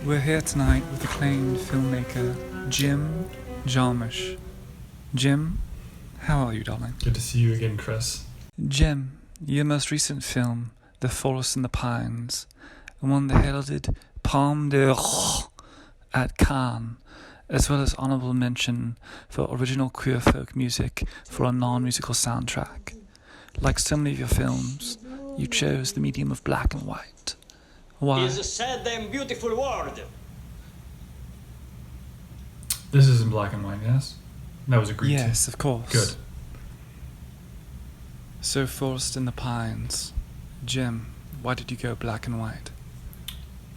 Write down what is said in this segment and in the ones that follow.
We're here tonight with acclaimed filmmaker Jim Jarmusch. Jim, how are you, darling? Good to see you again, Chris. Jim, your most recent film, The Forest and the Pines, won the heralded Palme d'Or at Cannes, as well as honorable mention for original queer folk music for a non-musical soundtrack. Like so many of your films, you chose the medium of black and white. Why? It's a sad and beautiful world. This is in black and white, yes? That was agreed to. Yes, of course. Good. So, Forest in the Pines. Jim, why did you go black and white?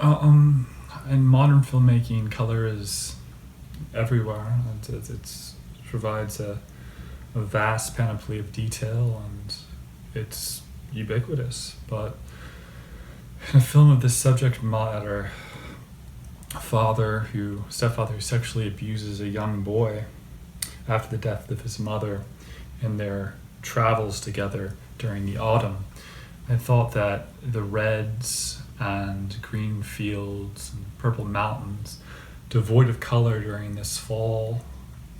In modern filmmaking, color is everywhere. It provides a vast panoply of detail, and it's ubiquitous. But in a film of this subject matter, a stepfather who sexually abuses a young boy after the death of his mother in their travels together during the autumn, I thought that the reds and green fields and purple mountains, devoid of color during this fall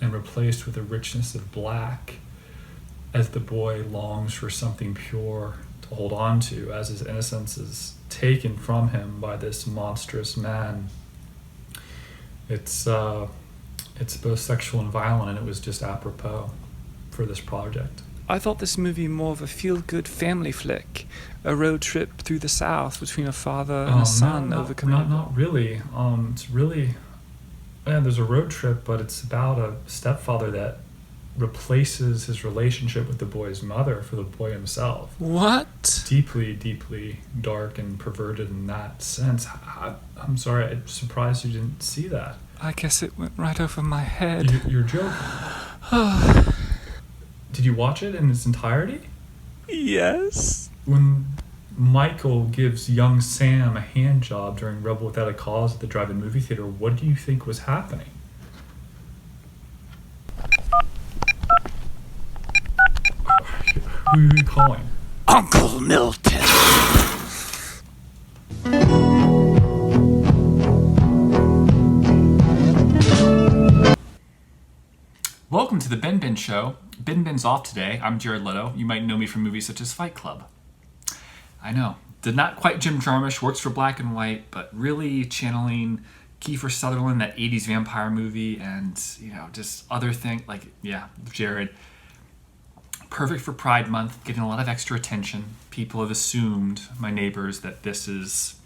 and replaced with a richness of black, as the boy longs for something pure to hold on to, as his innocence is taken from him by this monstrous man. It's both sexual and violent, and it was just apropos for this project. I thought this movie more of a feel-good family flick, a road trip through the South between a father and a son overcoming. Not really. It's really, there's a road trip, but it's about a stepfather that replaces his relationship with the boy's mother for the boy himself. What? Deeply, deeply dark and perverted in that sense. I'm sorry, I'm surprised you didn't see that. I guess it went right over my head. You're joking. Did you watch it in its entirety? Yes. When Michael gives young Sam a hand job during Rebel Without a Cause at the drive-in movie theater, what do you think was happening? Who are you calling? Uncle Milton. Welcome to the BenBen Show. BenBen's off today. I'm Jared Leto. You might know me from movies such as Fight Club. I know, did not quite Jim Jarmusch, works for black and white, but really channeling Kiefer Sutherland, that 80s vampire movie, and, just other things, Jared. Perfect for Pride Month, getting a lot of extra attention. People have assumed, my neighbors, that this is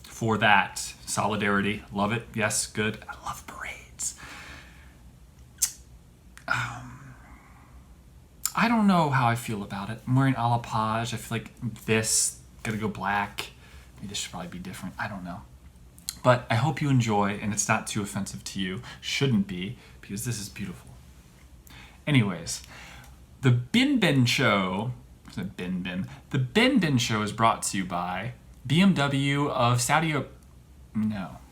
for that. Solidarity, love it, yes, good. I love parades. I don't know how I feel about it. I'm wearing a la page. I feel like this, gotta go black. Maybe this should probably be different. I don't know. But I hope you enjoy, and it's not too offensive to you. Shouldn't be, because this is beautiful. Anyways, the BenBen Show, the BenBen Show is brought to you by BMW of not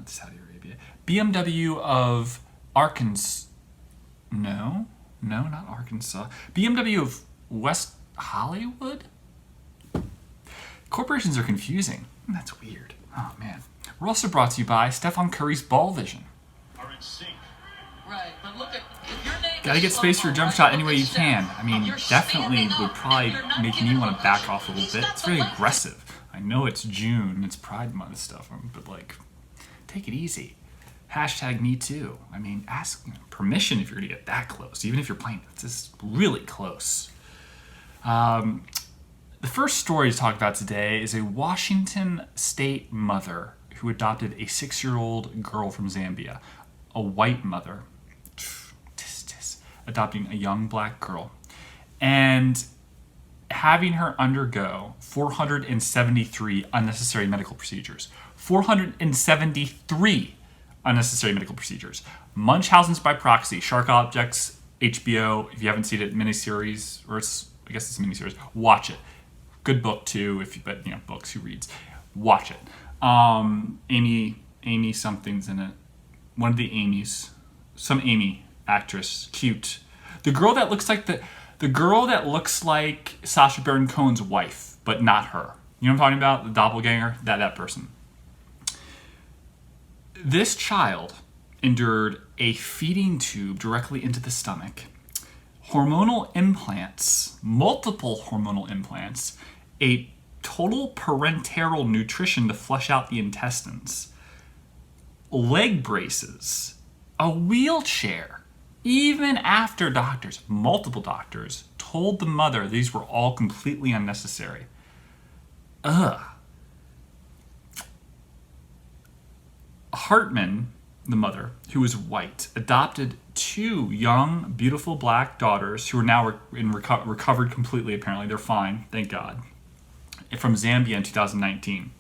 Saudi Arabia. BMW of Arkansas. No, not Arkansas. BMW of West Hollywood? Corporations are confusing. That's weird. Oh, man. We're also brought to you by Stephen Curry's Ball Vision. Are in sync. Right, but look at if your name Gotta is get space for your jump Slow-Mo, shot right, any way look you at can. Steph. I mean, You're definitely standing would up, probably and you're not making giving you want him to a back push. off a little He's bit. got It's the very left. aggressive. I know it's June, it's Pride Month stuff, but take it easy. Hashtag me too. I mean, ask permission if you're gonna get that close, even if you're playing it's just really close. The first story to talk about today is a Washington state mother who adopted a 6-year-old girl from Zambia, a white mother, adopting a young black girl, and having her undergo 473 unnecessary medical procedures. 473 unnecessary medical procedures. Munchausen's by proxy, Shark Objects, HBO. If you haven't seen it, miniseries, or I guess it's a miniseries. Watch it. Good book too. But books. Who reads? Watch it. Amy something's in it. One of the Amy's. Some Amy actress, cute. The girl that looks like Sacha Baron Cohen's wife, but not her. You know what I'm talking about? The doppelganger. That person. This child endured a feeding tube directly into the stomach, hormonal implants, multiple hormonal implants, a total parenteral nutrition to flush out the intestines, leg braces, a wheelchair, even after doctors, multiple doctors, told the mother these were all completely unnecessary. Ugh. Hartman, the mother, who was white, adopted 2 young, beautiful black daughters who are now recovered completely, apparently. They're fine, thank God, from Zambia in 2019.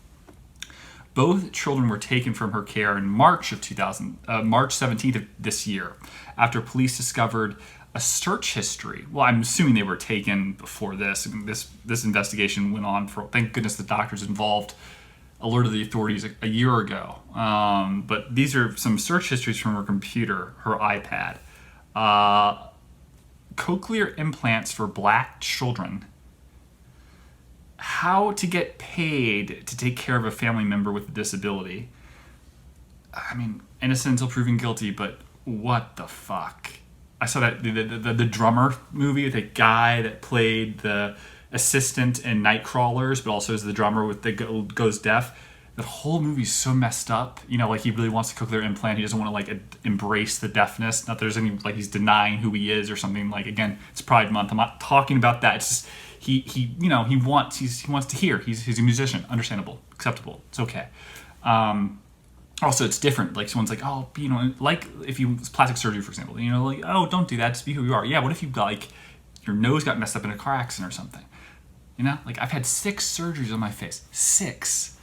Both children were taken from her care in March 17th of this year, after police discovered a search history. Well, I'm assuming they were taken before this. I mean, this investigation went on for, thank goodness the doctors involved alerted the authorities a year ago. But these are some search histories from her computer, her iPad. Cochlear implants for black children. How to get paid to take care of a family member with a disability. I mean, innocent until proven guilty, but what the fuck? I saw that the drummer movie, the guy that played the assistant in Nightcrawlers, but also is the drummer with the goes deaf. The whole movie's so messed up. You know, like he really wants a cochlear implant. He doesn't want to like embrace the deafness. Not that there's any like he's denying who he is or something. Like again, it's Pride Month. I'm not talking about that. It's just he wants to hear. He's a musician. Understandable, acceptable. It's okay. Also, it's different. Like someone's like, oh, you know, like if you plastic surgery, for example, you know, like, oh, don't do that. Just be who you are. Yeah. What if you like your nose got messed up in a car accident or something? You know, like I've had 6 surgeries on my face. 6.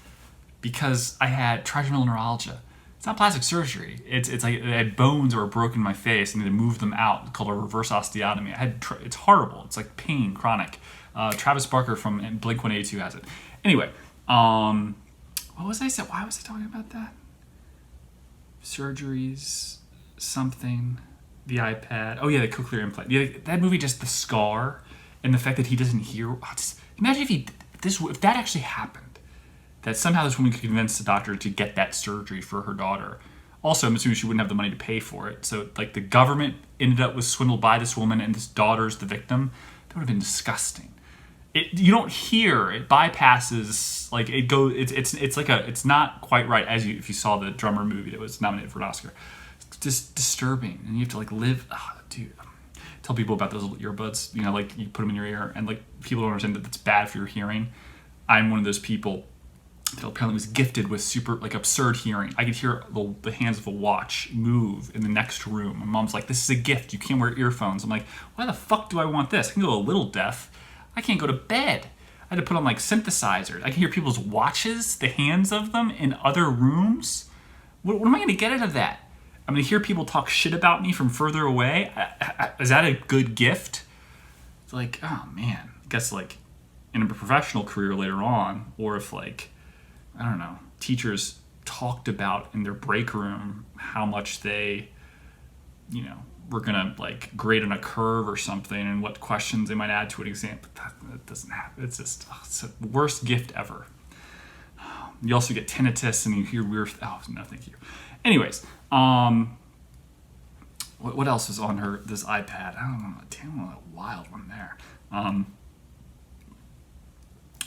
Because I had trigeminal neuralgia. It's not plastic surgery. It's like I had bones that were broken in my face and they moved them out. It's called a reverse osteotomy. It's horrible. It's like pain, chronic. Travis Barker from Blink-182 has it. Anyway, what was I saying? Why was I talking about that? Surgeries, something, the iPad. Oh yeah, the cochlear implant. Yeah, that movie, just the scar and the fact that he doesn't hear. Imagine if that actually happened. That somehow this woman could convince the doctor to get that surgery for her daughter. Also, I'm assuming she wouldn't have the money to pay for it. So, like, the government ended up was swindled by this woman, and this daughter's the victim. That would have been disgusting. You don't hear it bypasses like it goes. It's not quite right as if you saw the drummer movie that was nominated for an Oscar. It's just disturbing, and you have to like live. Oh, dude, tell people about those little earbuds. You know, like you put them in your ear, and like people don't understand that it's bad for your hearing. I'm one of those people that apparently was gifted with super like absurd hearing. I could hear the hands of a watch move in the next room. My mom's like, "This is a gift. You can't wear earphones." I'm like, "Why the fuck do I want this? I can go a little deaf. I can't go to bed. I had to put on like synthesizers. I can hear people's watches, the hands of them in other rooms. What am I going to get out of that? I'm going to hear people talk shit about me from further away. Is that a good gift?" It's like, oh man. I guess like in a professional career later on, or if like, I don't know, teachers talked about in their break room how much they, you know, were gonna like grade on a curve or something and what questions they might add to an exam. But that doesn't happen. It's just it's the worst gift ever. You also get tinnitus and you hear weird. Oh no, thank you. Anyways, what else is on this iPad? I don't know. Damn, a wild one there.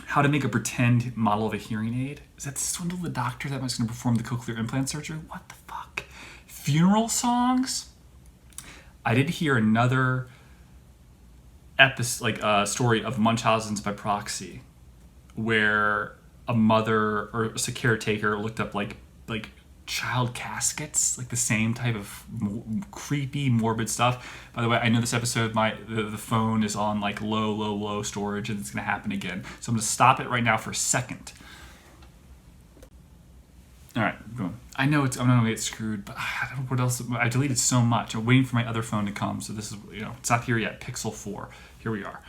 How to make a pretend model of a hearing aid. Is that swindle the doctor that was going to perform the cochlear implant surgery? What the fuck? Funeral songs? I did hear another story of Munchausen's by proxy, where a mother or a caretaker looked up like child caskets, like the same type of creepy, morbid stuff. By the way, I know this episode, the phone is on like low storage, and it's gonna happen again. So I'm gonna stop it right now for a second. All right, boom. I know I'm not gonna get screwed, but I don't know what else. I deleted so much. I'm waiting for my other phone to come. So this is, it's not here yet. Pixel 4. Here we are.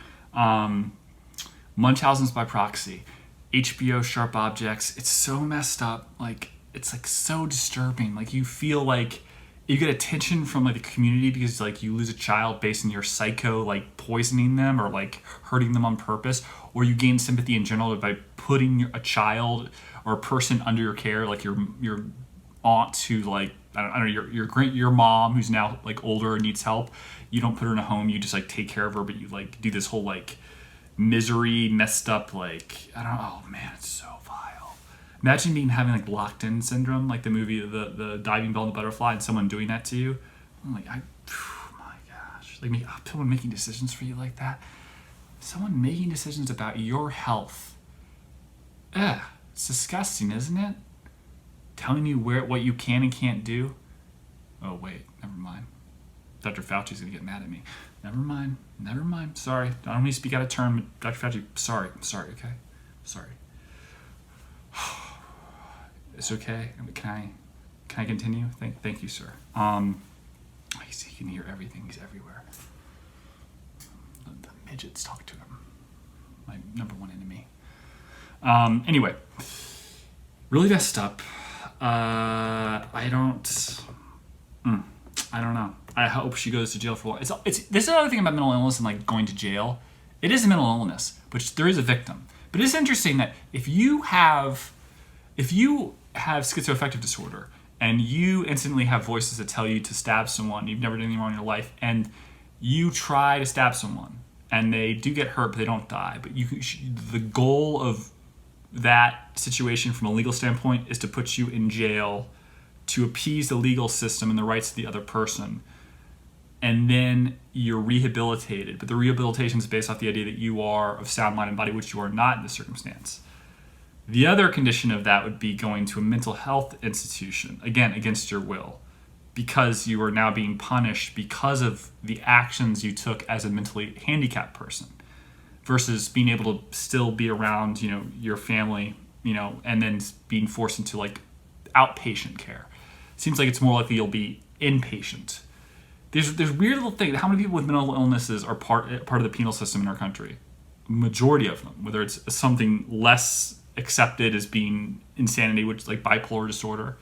Munchausen's by proxy. HBO Sharp Objects. It's so messed up. Like, it's like so disturbing. Like you feel like you get attention from like the community because like you lose a child based on your psycho like poisoning them or like hurting them on purpose, or you gain sympathy in general by putting a child or a person under your care, like your aunt who like I don't know your mom who's now like older and needs help. You don't put her in a home. You just like take care of her, but you like do this whole like misery, messed up like I don't know. Oh man, it's so vile. Imagine having like locked in syndrome, like the movie the Diving Bell and the Butterfly, and someone doing that to you. I'm like my gosh, like someone making decisions for you like that. Someone making decisions about your health. Ugh, it's disgusting, isn't it? Telling you what you can and can't do. Oh wait, never mind. Dr. Fauci's gonna get mad at me. Never mind. Sorry, I don't need to speak out of turn. Dr. Fauci, sorry. Okay, sorry. It's okay. Can I continue? Thank you, sir. He can hear everything. He's everywhere. The midgets talk to him. My number one enemy. Anyway, really messed up. I don't know. I hope she goes to jail for a while. This is another thing about mental illness and like going to jail. It is a mental illness, but there is a victim. But it's interesting that if you have schizoaffective disorder and you instantly have voices that tell you to stab someone, you've never done anything wrong in your life, and you try to stab someone and they do get hurt but they don't die. But the goal of that situation from a legal standpoint is to put you in jail to appease the legal system and the rights of the other person. And then you're rehabilitated. But the rehabilitation is based off the idea that you are of sound mind and body, which you are not in this circumstance. The other condition of that would be going to a mental health institution, again, against your will, because you are now being punished because of the actions you took as a mentally handicapped person, versus being able to still be around, your family, and then being forced into like outpatient care. Seems like it's more likely you'll be inpatient. There's weird little things. How many people with mental illnesses are part of the penal system in our country? Majority of them, whether it's something less accepted as being insanity, which is like bipolar disorder,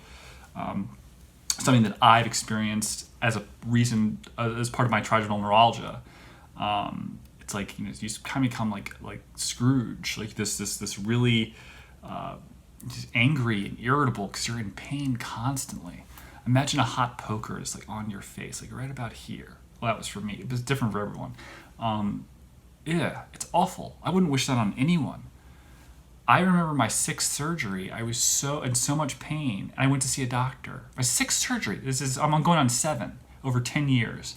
something that I've experienced as a reason as part of my trigeminal neuralgia. It's like you kind of become like Scrooge, like this really just angry and irritable because you're in pain constantly. Imagine a hot poker is like on your face, like right about here. Well, that was for me. It was different for everyone. Yeah, it's awful. I wouldn't wish that on anyone. I remember my 6th surgery. I was in so much pain. I went to see a doctor. My 6th surgery. I'm going on 7 over 10 years.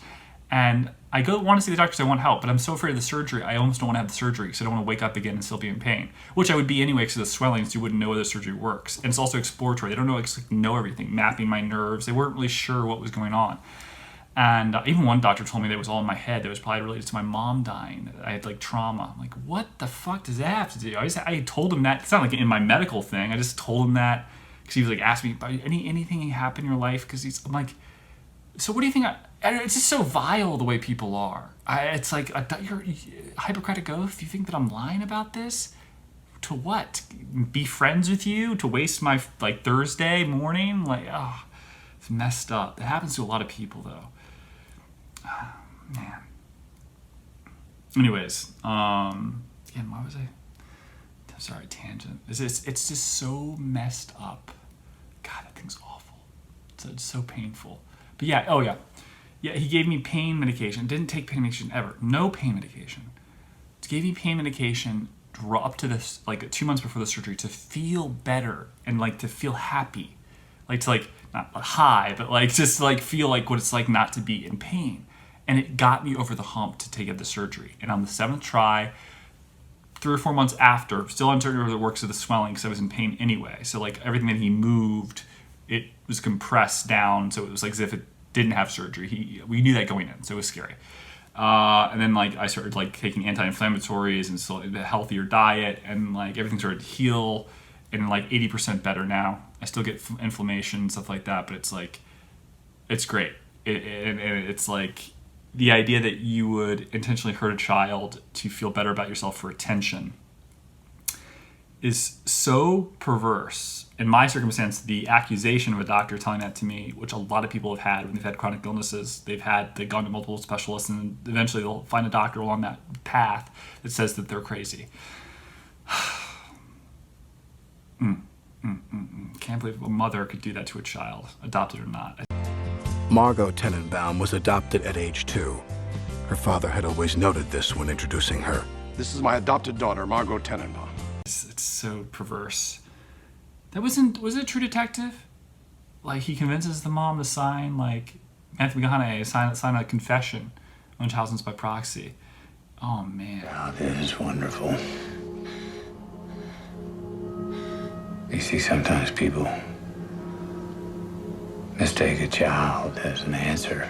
And I want to see the doctor because I want help, but I'm so afraid of the surgery, I almost don't want to have the surgery because I don't want to wake up again and still be in pain, which I would be anyway because of the swelling, so you wouldn't know whether the surgery works. And it's also exploratory. They don't know everything, mapping my nerves. They weren't really sure what was going on. And even one doctor told me that it was all in my head. That was probably related to my mom dying. I had like trauma. I'm like, what the fuck does that have to do? I told him that. It's not like in my medical thing. I just told him that because he was like asking me about anything happen in your life. Because I'm like, so what do you think? It's just so vile the way people are. It's like you're Hippocratic oath. You think that I'm lying about this? To what? Be friends with you? To waste my like Thursday morning? Like, oh, it's messed up. It happens to a lot of people though. Oh, man. Anyways, again, why was I? Sorry, tangent. It's just so messed up. God, that thing's awful. It's so painful. But yeah, yeah, he gave me pain medication. Didn't take pain medication ever. No pain medication. Gave me pain medication up to this, like 2 months before the surgery, to feel better and like to feel happy, like to like not high, but like just like feel like what it's like not to be in pain. And it got me over the hump to take the surgery. And on the 7th try, 3 or 4 months after, still uncertain whether it works of the swelling because I was in pain anyway. So like everything that he moved, it was compressed down, so it was like as if it didn't have surgery. We knew that going in, so it was scary. And then like I started like taking anti-inflammatories and so the healthier diet, and like everything started to heal, and like 80% better now. I still get inflammation and stuff like that, but it's like it's great. And it's like the idea that you would intentionally hurt a child to feel better about yourself for attention is so perverse. In my circumstance, the accusation of a doctor telling that to me, which a lot of people have had when they've had chronic illnesses, they've gone to multiple specialists, and eventually they'll find a doctor along that path that says that they're crazy. Can't can't believe a mother could do that to a child, adopted or not. Margot Tenenbaum was adopted at age 2. Her father had always noted this when introducing her. This is my adopted daughter, Margot Tenenbaum. It's so perverse. Was it True Detective? Like, he convinces the mom to sign, like, Anthony McConaughey sign a confession on Munchausen's by proxy. Oh, man. God is wonderful. You see, sometimes people mistake a child as an answer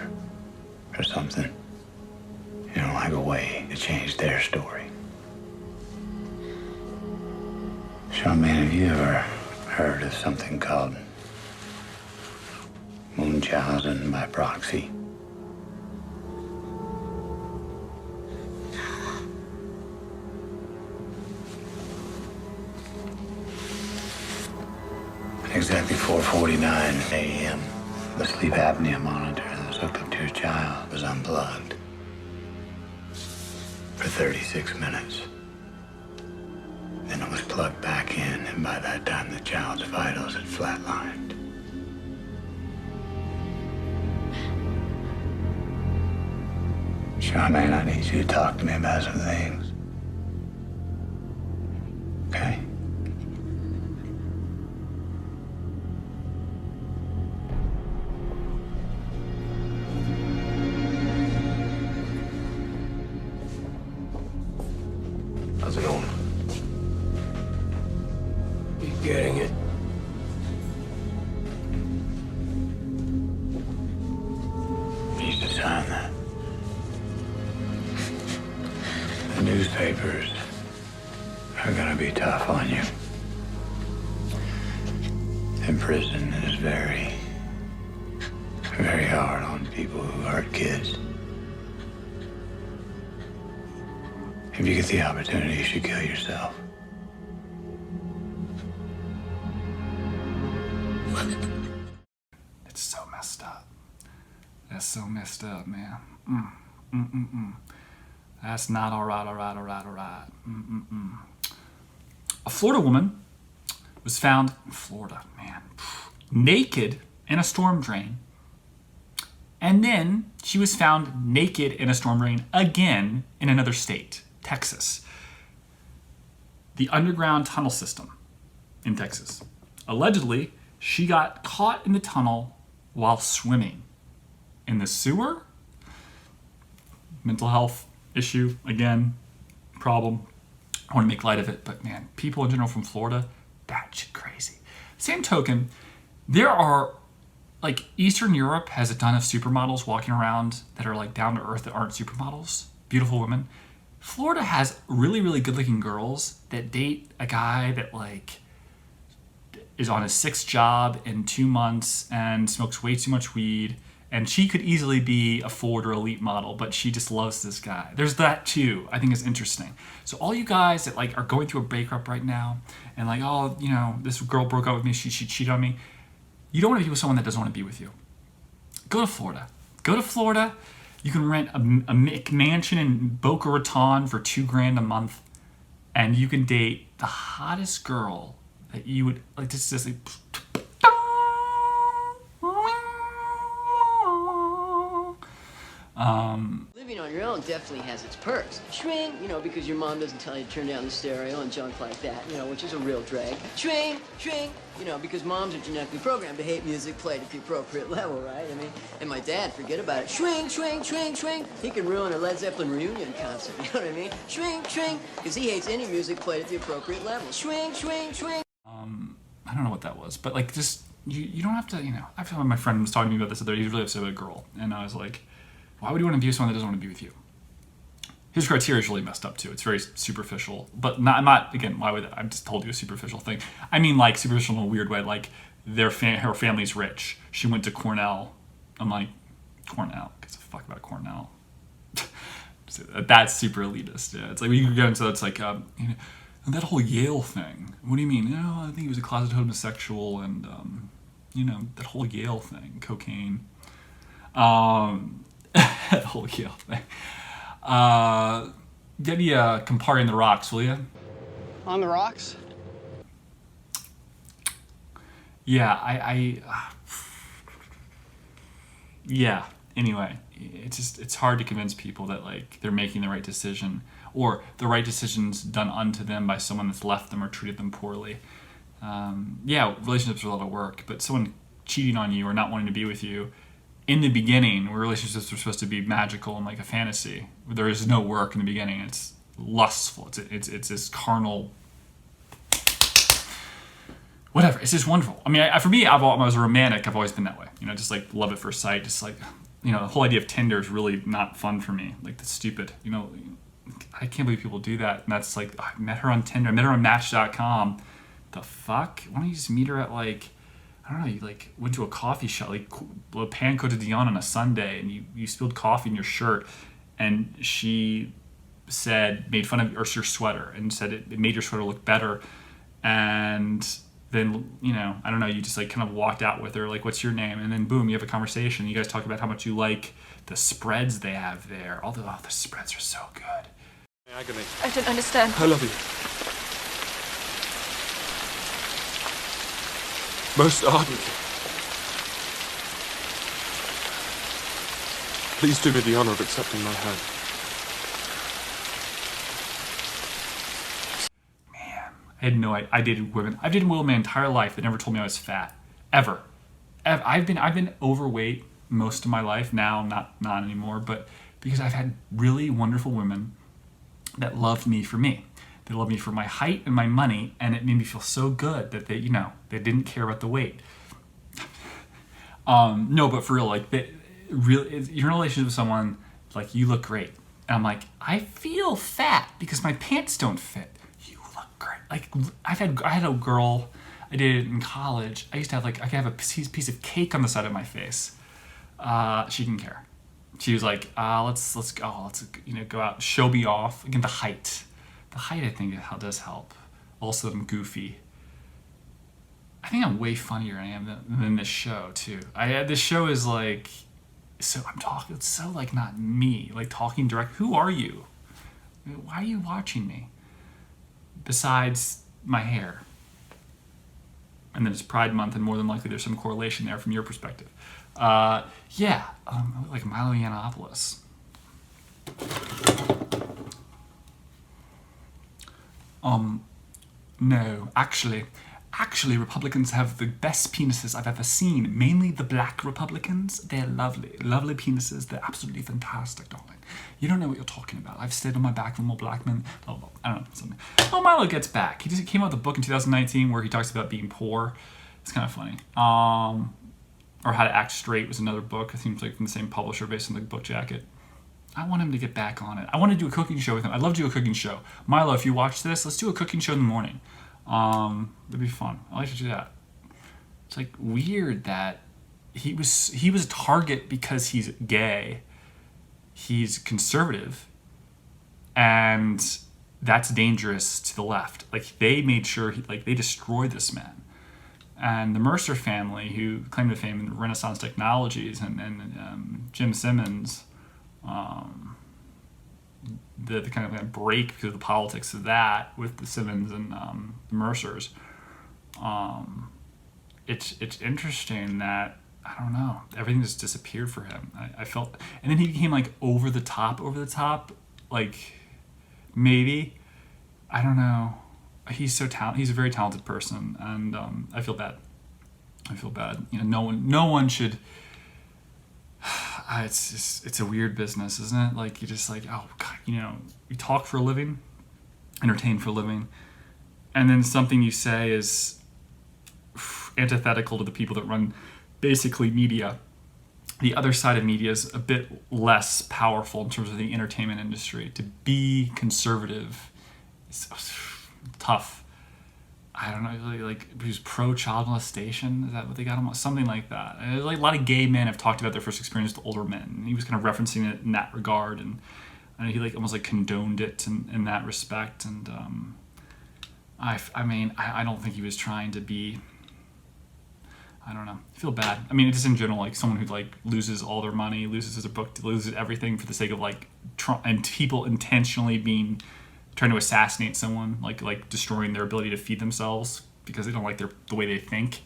for something. You know, like a way to change their story. Sean, man, have you ever heard of something called Munchausen by proxy? At exactly 4:49 a.m., the sleep apnea monitor that was hooked up to your child was unplugged for 36 minutes. Then it was plugged back in, and by that time the child's vitals had flatlined. Sean, man, I need you to talk to me about some things. Okay? How's it going? You getting it? You need to sign that. The newspapers are gonna be tough on you. And prison is very, very hard on people who hurt kids. If you get the opportunity, you should kill yourself. It's so messed up. That's so messed up, man. That's not all right. A Florida woman was found in Florida, man, naked in a storm drain. And then she was found naked in a storm drain again in another state, Texas. The underground tunnel system in Texas. Allegedly, she got caught in the tunnel while swimming in the sewer. Mental health issue, again, problem. I want to make light of it, but man, people in general from Florida, that shit crazy. Same token, there are, like, Eastern Europe has a ton of supermodels walking around that are like down to earth that aren't supermodels, beautiful women. Florida has really, really good looking girls that date a guy that, like, is on his 6th job in 2 months and smokes way too much weed. And she could easily be a Ford or Elite model, but she just loves this guy. There's that too. I think is interesting. So all you guys that, like, are going through a breakup right now and, like, oh, you know, this girl broke up with me, she cheated on me. You don't want to be with someone that doesn't want to be with you. Go to Florida. Go to Florida. You can rent a mansion in Boca Raton for $2,000 a month, and you can date the hottest girl that you would like. Just like. Living on your own definitely has its perks. Train, you know, because your mom doesn't tell you to turn down the stereo and junk like that, you know, which is a real drag. Train, you know, because moms are genetically programmed to hate music played at the appropriate level, right? I mean, and my dad, forget about it. Swing. He can ruin a Led Zeppelin reunion concert, you know what I mean? Swing, because he hates any music played at the appropriate level. Swing. I don't know what that was, but, like, just, you don't have to, you know, I feel like my friend was talking to me about this other day. He was really upset with a girl, and I was like, why would you want to be with someone that doesn't want to be with you? His criteria is really messed up too. It's very superficial, but not again. Why would I just told you a superficial thing? I mean, like, superficial in a weird way. Like, her family's rich. She went to Cornell. I'm like, Cornell? Gives a fuck about Cornell? That's super elitist. Yeah, it's like when you get into that's like you know, that whole Yale thing. What do you mean? You know, I think he was a closeted homosexual, and you know, that whole Yale thing, cocaine. That whole Yale thing. Get me Campari in the Rocks, will you? On the rocks? yeah, yeah. Anyway, it's hard to convince people that like they're making the right decision, or the right decision's done unto them by someone that's left them or treated them poorly. Yeah, relationships are a lot of work, but someone cheating on you or not wanting to be with you in the beginning, where relationships are supposed to be magical and like a fantasy, there is no work in the beginning. It's lustful. It's this carnal. Whatever. It's just wonderful. I mean, for me, I was a romantic. I've always been that way. You know, just like love at first sight. Just like, you know, the whole idea of Tinder is really not fun for me. Like, that's stupid. You know, I can't believe people do that. And that's like, I met her on Tinder. I met her on Match.com. The fuck? Why don't you just meet her at like, I don't know, you like went to a coffee shop, like Pan Cote de Dion on a Sunday, and you spilled coffee in your shirt, and she made fun of your sweater and said it made your sweater look better. And then, you know, I don't know, you just like kind of walked out with her, like, what's your name? And then boom, you have a conversation. You guys talk about how much you like the spreads they have there. The spreads are so good. Agony. I don't understand. I love you. Most ardently. Please do me the honor of accepting my hand. I dated women. I've dated women my entire life that never told me I was fat, ever. I've been overweight most of my life. Now, not anymore, but because I've had really wonderful women that loved me for me. They loved me for my height and my money, and it made me feel so good that they didn't care about the weight. No, but for real, like, you're in a relationship with someone, like, you look great, and I'm like, I feel fat because my pants don't fit. Great. Like, I had a girl I dated in college. I used to have I could have a piece of cake on the side of my face. She didn't care. She was like, let's go, go out, show me off. Again, the height, I think does help. Also, I'm goofy. I think I'm way funnier than I am than this show too. This show is like, so I'm talking. It's so like not me. Like talking direct. Who are you? Why are you watching me? Besides my hair. And then it's Pride Month, and more than likely there's some correlation there from your perspective. I look like Milo Yiannopoulos. No, actually, Republicans have the best penises I've ever seen. Mainly the black Republicans. They're lovely, lovely penises. They're absolutely fantastic, darling. You don't know what you're talking about. I've stayed on my back with more black men. Oh, I don't know, something. Oh, Milo Gets Back. He came out with a book in 2019 where he talks about being poor. It's kind of funny. Or How to Act Straight was another book. It seems like from the same publisher based on the book jacket. I want him to get back on it. I want to do a cooking show with him. I'd love to do a cooking show. Milo, if you watch this, let's do a cooking show in the morning. That'd be fun. I like to do that. It's like weird that he was a target because he's gay. He's conservative, and that's dangerous to the left. Like, they made sure they destroyed this man. And the Mercer family, who claim to fame in Renaissance Technologies, and Jim Simmons, the kind of break because of the politics of that with the Simmons and the Mercers. It's interesting that, I don't know, everything just disappeared for him. I felt, and then he became like over the top, like maybe, I don't know. He's so talented. He's a very talented person, and I feel bad. You know, no one should. It's a weird business, isn't it? Like, you just like, oh God, you know, you talk for a living, entertain for a living, and then something you say is antithetical to the people that run basically media. The other side of media is a bit less powerful in terms of the entertainment industry. To be conservative is tough. I don't know, like who's pro-child molestation? Is that what they got him? Something like that. And like a lot of gay men have talked about their first experience with older men. And he was kind of referencing it in that regard, and he like almost like condoned it in that respect. And I mean, I don't think he was trying to be. I don't know. I feel bad. I mean, just in general, like someone who like loses all their money, loses their book, loses everything for the sake of like and people intentionally trying to assassinate someone, like destroying their ability to feed themselves because they don't like the way they think.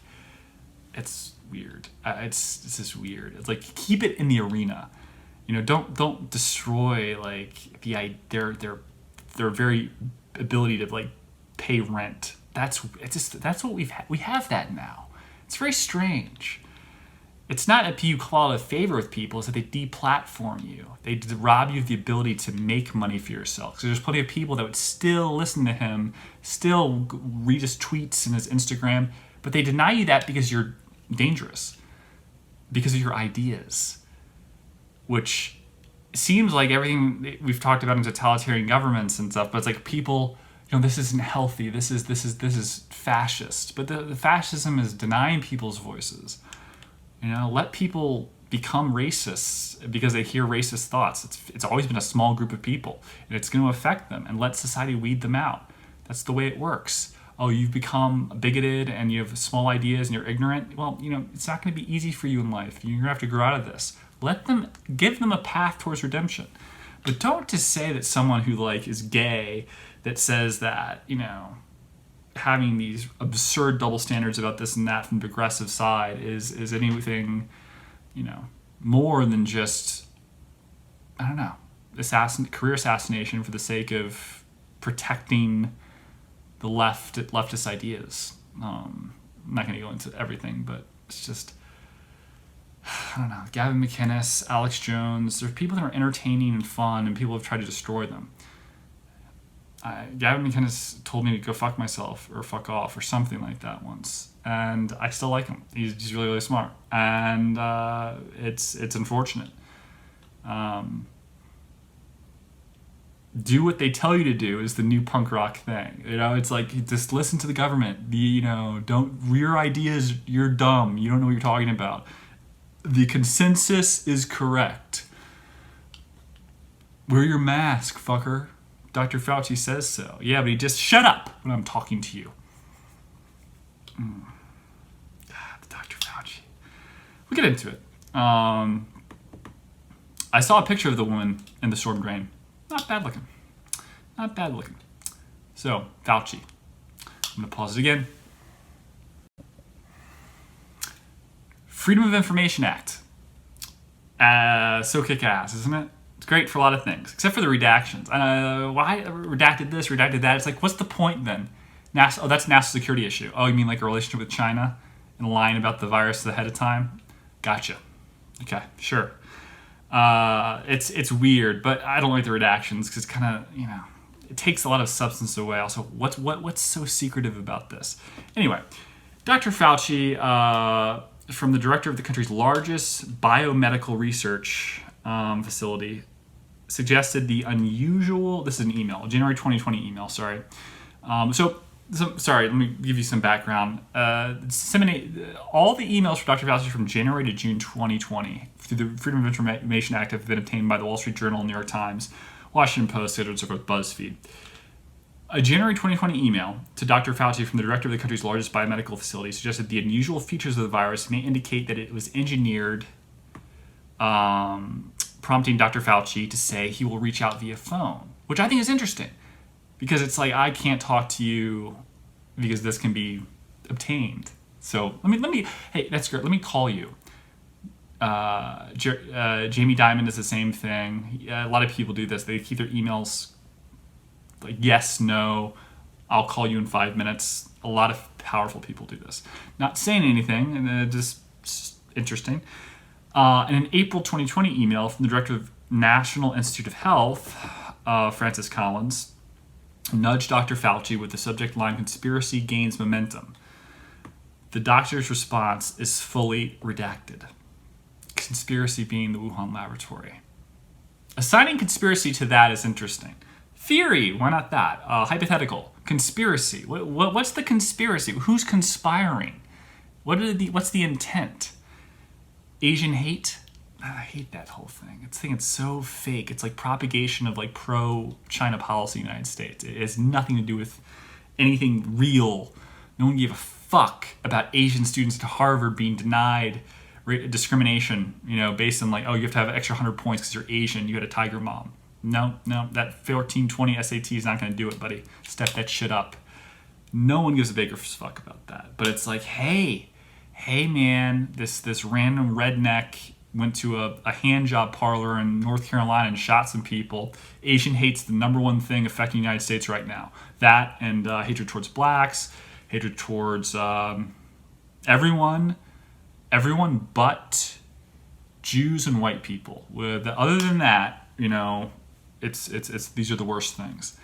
it's weird. It's just weird. It's like, keep it in the arena. Don't destroy like their very ability to like pay rent. That's what we have that now. It's very strange. It's not that you call out of favor with people, it's that they deplatform you. They rob you of the ability to make money for yourself. So there's plenty of people that would still listen to him, still read his tweets and his Instagram, but they deny you that because you're dangerous, because of your ideas, which seems like everything we've talked about in totalitarian governments and stuff, but it's like people, this isn't healthy, this is fascist. But the fascism is denying people's voices. Let people become racists because they hear racist thoughts. It's always been a small group of people, and it's going to affect them, and let society weed them out. That's the way it works. Oh, you've become bigoted and you have small ideas and you're ignorant. Well, it's not going to be easy for you in life. You're going to have to grow out of this. Give them a path towards redemption. But don't just say that someone who like is gay, that says that, having these absurd double standards about this and that from the progressive side is anything, more than just, I don't know, career assassination for the sake of protecting the leftist ideas. I'm not going to go into everything, but it's just, I don't know, Gavin McInnes, Alex Jones, there's people that are entertaining and fun, and people have tried to destroy them. Gavin McInnes told me to go fuck myself or fuck off or something like that once, and I still like him. He's really, really smart, and it's unfortunate. Do what they tell you to do is the new punk rock thing. It's like, just listen to the government. Your ideas, you're dumb. You don't know what you're talking about. The consensus is correct. Wear your mask, fucker. Dr. Fauci says so. Yeah, but he just shut up when I'm talking to you. Dr. Fauci. We'll get into it. I saw a picture of the woman in the storm drain. Not bad looking. Not bad looking. So, Fauci. I'm going to pause it again. Freedom of Information Act. So kick-ass, isn't it? It's great for a lot of things, except for the redactions. Why redacted this, redacted that? It's like, what's the point then? That's a national security issue. Oh, you mean like a relationship with China and lying about the virus ahead of time? Gotcha. Okay, sure. It's weird, but I don't like the redactions because kind of, it takes a lot of substance away. Also, what's so secretive about this? Anyway, Dr. Fauci, from the director of the country's largest biomedical research facility, suggested the unusual. This is an email, January 2020 email. Sorry. Sorry, let me give you some background. Disseminate all the emails from Dr. Fauci from January to June 2020 through the Freedom of Information Act have been obtained by the Wall Street Journal, New York Times, Washington Post, and so forth, BuzzFeed. A January 2020 email to Dr. Fauci from the director of the country's largest biomedical facility suggested the unusual features of the virus may indicate that it was engineered, prompting Dr. Fauci to say he will reach out via phone, which I think is interesting. Because it's like, I can't talk to you because this can be obtained. So let me. Hey, that's great. Let me call you. Jamie Dimon does the same thing. A lot of people do this. They keep their emails like yes, no. I'll call you in 5 minutes. A lot of powerful people do this. Not saying anything, and just interesting. In an April 2020 email from the director of National Institute of Health, Francis Collins, nudged Dr. Fauci with the subject line, "Conspiracy gains momentum." The doctor's response is fully redacted. Conspiracy being the Wuhan laboratory. Assigning conspiracy to that is interesting. Theory, why not that? Hypothetical. Conspiracy. What's the conspiracy? Who's conspiring? What's the intent? Asian hate? I hate that whole thing. It's so fake. It's like propagation of like pro-China policy in the United States. It has nothing to do with anything real. No one gave a fuck about Asian students at Harvard being denied discrimination, based on like, oh, you have to have an extra 100 points because you're Asian. You got a tiger mom. No, that 1420 SAT is not going to do it, buddy. Step that shit up. No one gives a bigger fuck about that. But it's like, hey, hey man, this random redneck went to a hand job parlor in North Carolina and shot some people. Asian hate's the number one thing affecting the United States right now. That and hatred towards blacks, hatred towards everyone but Jews and white people. Other than that, it's these are the worst things.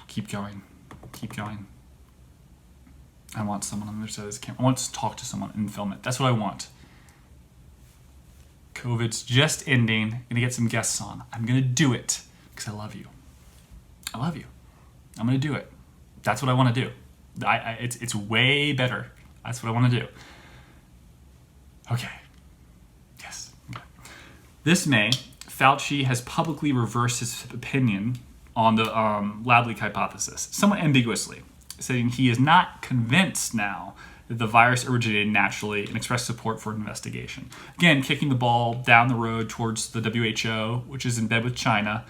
Keep going. I want someone on the other side of this camera. I want to talk to someone and film it. That's what I want. COVID's just ending. I'm gonna get some guests on. I'm gonna do it because I love you. I'm gonna do it. That's what I want to do. It's way better. That's what I want to do. Okay. Yes. Okay. This May, Fauci has publicly reversed his opinion on the lab leak hypothesis, somewhat ambiguously, saying he is not convinced now that the virus originated naturally and expressed support for an investigation. Again, kicking the ball down the road towards the WHO, which is in bed with China,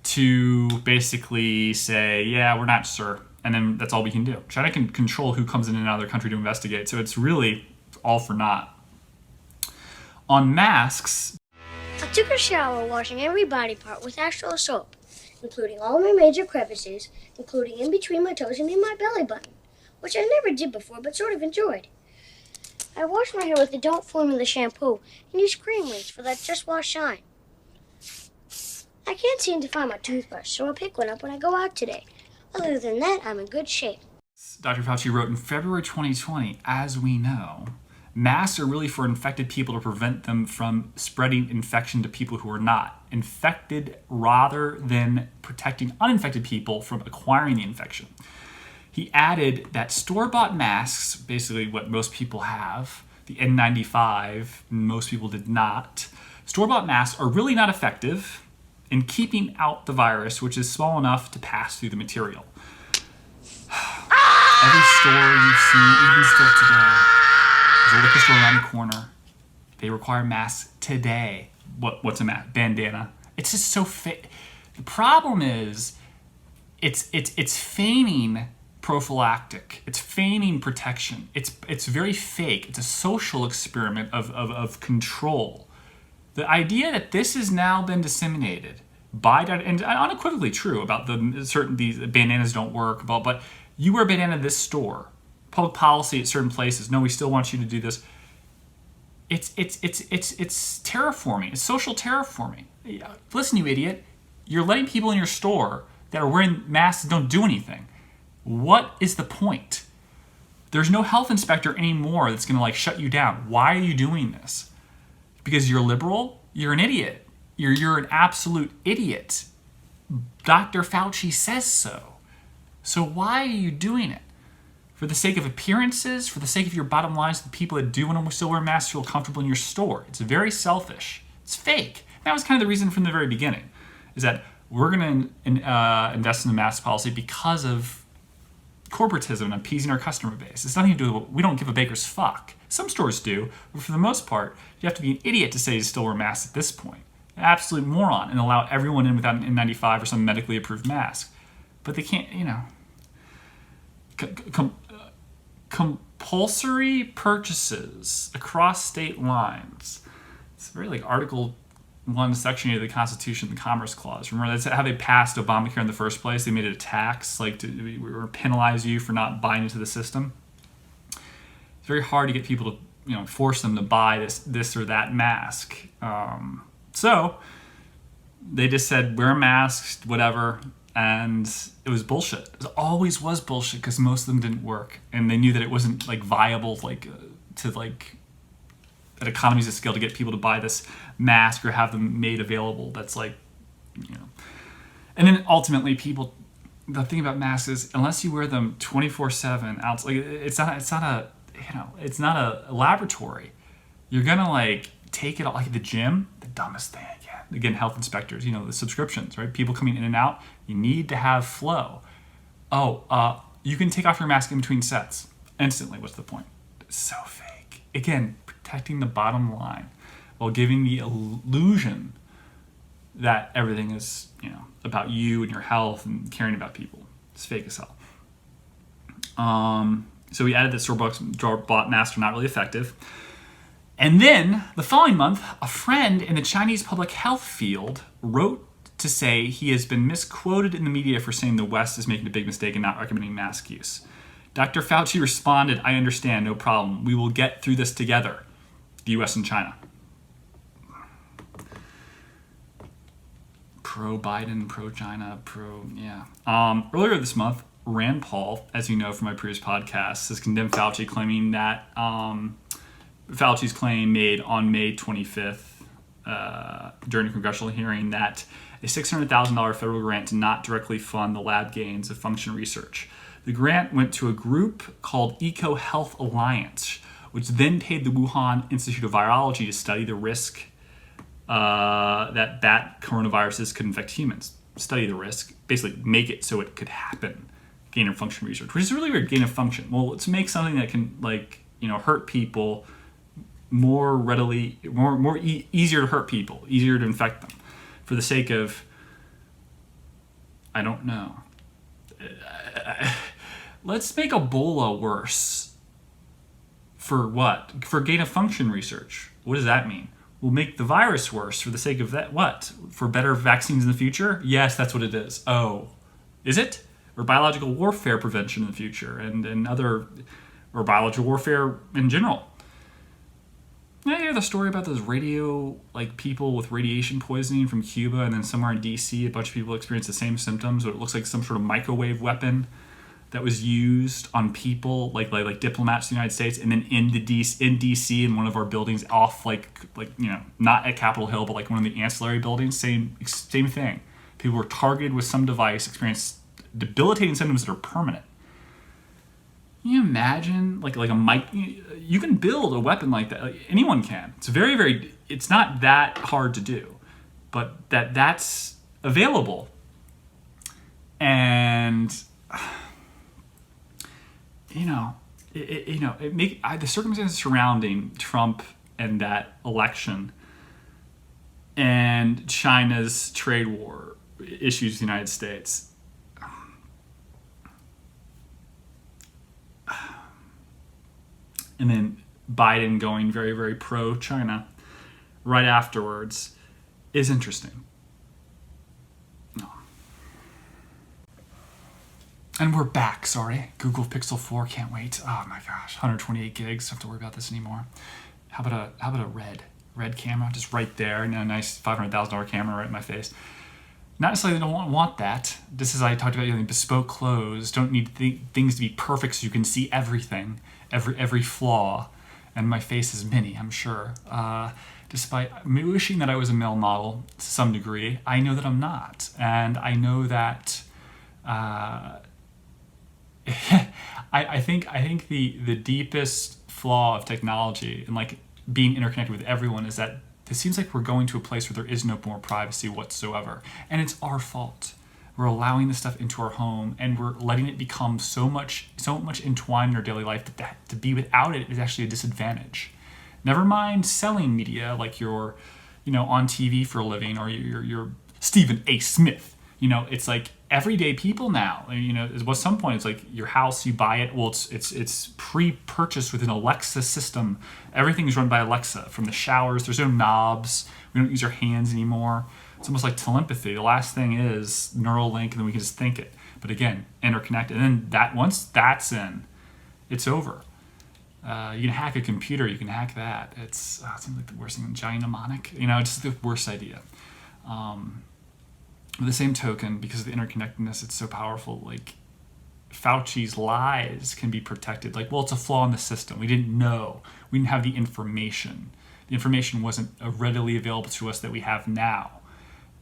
to basically say, yeah, we're not sure. And then that's all we can do. China can control who comes in and out of their country to investigate. So it's really all for naught. On masks, I took a shower washing every body part with Astral soap, including all my major crevices, including in between my toes and in my belly button, which I never did before but sort of enjoyed. I washed my hair with the Don't Formula shampoo and used cream rinse for that Just Wash shine. I can't seem to find my toothbrush, so I'll pick one up when I go out today. Other than that, I'm in good shape. Dr. Fauci wrote in February 2020, as we know, masks are really for infected people to prevent them from spreading infection to people who are not infected, rather than protecting uninfected people from acquiring the infection. He added that store-bought masks, basically what most people have, the N95, most people did not, store-bought masks are really not effective in keeping out the virus, which is small enough to pass through the material. Every store you've seen, even still today, there's a liquor store around the corner. They require masks today. What's a mask? Bandana. It's just so fake. The problem is, it's feigning prophylactic. It's feigning protection. It's very fake. It's a social experiment of control. The idea that this has now been disseminated by and unequivocally true about these bandanas don't work, but you wear a bandana at this store. Public policy at certain places. No, we still want you to do this. It's terraforming. It's social terraforming. Listen, you idiot. You're letting people in your store that are wearing masks that don't do anything. What is the point? There's no health inspector anymore that's going to shut you down. Why are you doing this? Because you're liberal? You're an idiot. You're an absolute idiot. Dr. Fauci says so. So why are you doing it? For the sake of appearances? For the sake of your bottom line, so the people that do want to still wear masks feel comfortable in your store? It's very selfish. It's fake. That was kind of the reason from the very beginning, is that we're going to invest in the mask policy because of corporatism and appeasing our customer base. It's nothing to do with, we don't give a baker's fuck. Some stores do, but for the most part, you have to be an idiot to say you still wear masks at this point. An absolute moron, and allow everyone in without an N95 or some medically approved mask. But they can't, compulsory purchases across state lines. It's very Article 1, Section 8 of the Constitution, the Commerce Clause. Remember, that's how they passed Obamacare in the first place. They made it a tax, to penalize you for not buying into the system. It's very hard to get people to, force them to buy this or that mask. So they just said, wear masks, whatever. And it was bullshit. It always was bullshit because most of them didn't work, and they knew that it wasn't viable at economies of scale to get people to buy this mask or have them made available. That's And then ultimately, the thing about masks is unless you wear them 24/7 out, it's not a laboratory. You're gonna take it all the gym, the dumbest thing. Again, health inspectors, the subscriptions, right? People coming in and out, you need to have flow. You can take off your mask in between sets instantly. What's the point? It's so fake. Again, protecting the bottom line while giving the illusion that everything is, about you and your health and caring about people. It's fake as hell. So we added that store-bought masks are not really effective. And then, the following month, a friend in the Chinese public health field wrote to say he has been misquoted in the media for saying the West is making a big mistake in not recommending mask use. Dr. Fauci responded, "I understand, no problem. We will get through this together." The US and China. Pro-Biden, pro-China, earlier this month, Rand Paul, as you know from my previous podcasts, has condemned Fauci, claiming that Fauci's claim made on May 25th during a congressional hearing that a $600,000 federal grant did not directly fund the lab gains of function research. The grant went to a group called Eco Health Alliance, which then paid the Wuhan Institute of Virology to study the risk that bat coronaviruses could infect humans. Study the risk, basically make it so it could happen. Gain of function research, which is really weird. Gain of function. Well, let's make something that can hurt people more readily, easier to hurt people, easier to infect them, for the sake of, I don't know. Let's make Ebola worse. For what? For gain of function research. What does that mean? We'll make the virus worse for the sake of that. What? For better vaccines in the future? Yes, that's what it is. Oh, is it? Or biological warfare prevention in the future, or biological warfare in general. Yeah, you hear the story about those people with radiation poisoning from Cuba, and then somewhere in DC, a bunch of people experienced the same symptoms, but it looks like some sort of microwave weapon that was used on people, like diplomats in the United States, and then in DC, in one of our buildings off, not at Capitol Hill, but like one of the ancillary buildings, same thing. People were targeted with some device, experienced debilitating symptoms that are permanent. Can you imagine, you can build a weapon like that. Anyone can. It's very, very, it's not that hard to do, but that's available. And, the circumstances surrounding Trump and that election and China's trade war issues with the United States, and then Biden going very, very pro-China right afterwards is interesting. No. And we're back, sorry. Google Pixel 4, can't wait. Oh my gosh, 128 gigs, don't have to worry about this anymore. How about a red camera, just right there, a nice $500,000 camera right in my face. Not necessarily don't want that. Just as I talked about, bespoke clothes don't need things to be perfect so you can see everything, every flaw. And my face is mini, I'm sure. Despite me wishing that I was a male model to some degree, I know that I'm not. And I know that I think the deepest flaw of technology and being interconnected with everyone is that it seems like we're going to a place where there is no more privacy whatsoever. And it's our fault. We're allowing this stuff into our home, and we're letting it become so much entwined in our daily life that to be without it is actually a disadvantage. Never mind selling media like you're, on TV for a living, or you're Stephen A. Smith. It's like everyday people now. At some point, it's like your house, you buy it. Well, it's pre-purchased with an Alexa system. Everything is run by Alexa. From the showers, there's no knobs. We don't use our hands anymore. It's almost like telepathy. The last thing is neural link, and then we can just think it. But again, interconnected. And then once that's in, it's over. You can hack a computer. You can hack that. It seems like the worst thing. Giant mnemonic. It's the worst idea. With the same token, because of the interconnectedness, it's so powerful. Fauci's lies can be protected. It's a flaw in the system. We didn't know. We didn't have the information. The information wasn't readily available to us that we have now.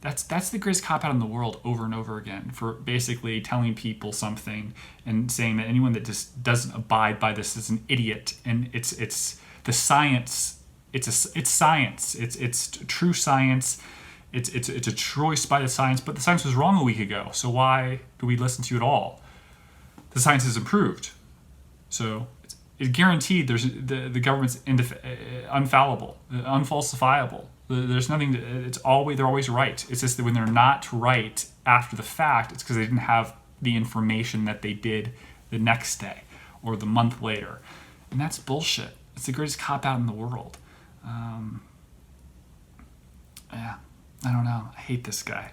That's the greatest cop-out in the world over and over again, for basically telling people something and saying that anyone that just doesn't abide by this is an idiot. And it's the science. It's science. It's true science. It's a choice by the science, but the science was wrong a week ago. So why do we listen to you at all? The science has improved, so it's guaranteed. The government's infallible, unfalsifiable. There's nothing. They're always right. It's just that when they're not right after the fact, it's because they didn't have the information that they did the next day. or the month later. And that's bullshit. It's the greatest cop-out in the world. Yeah, I don't know. I hate this guy.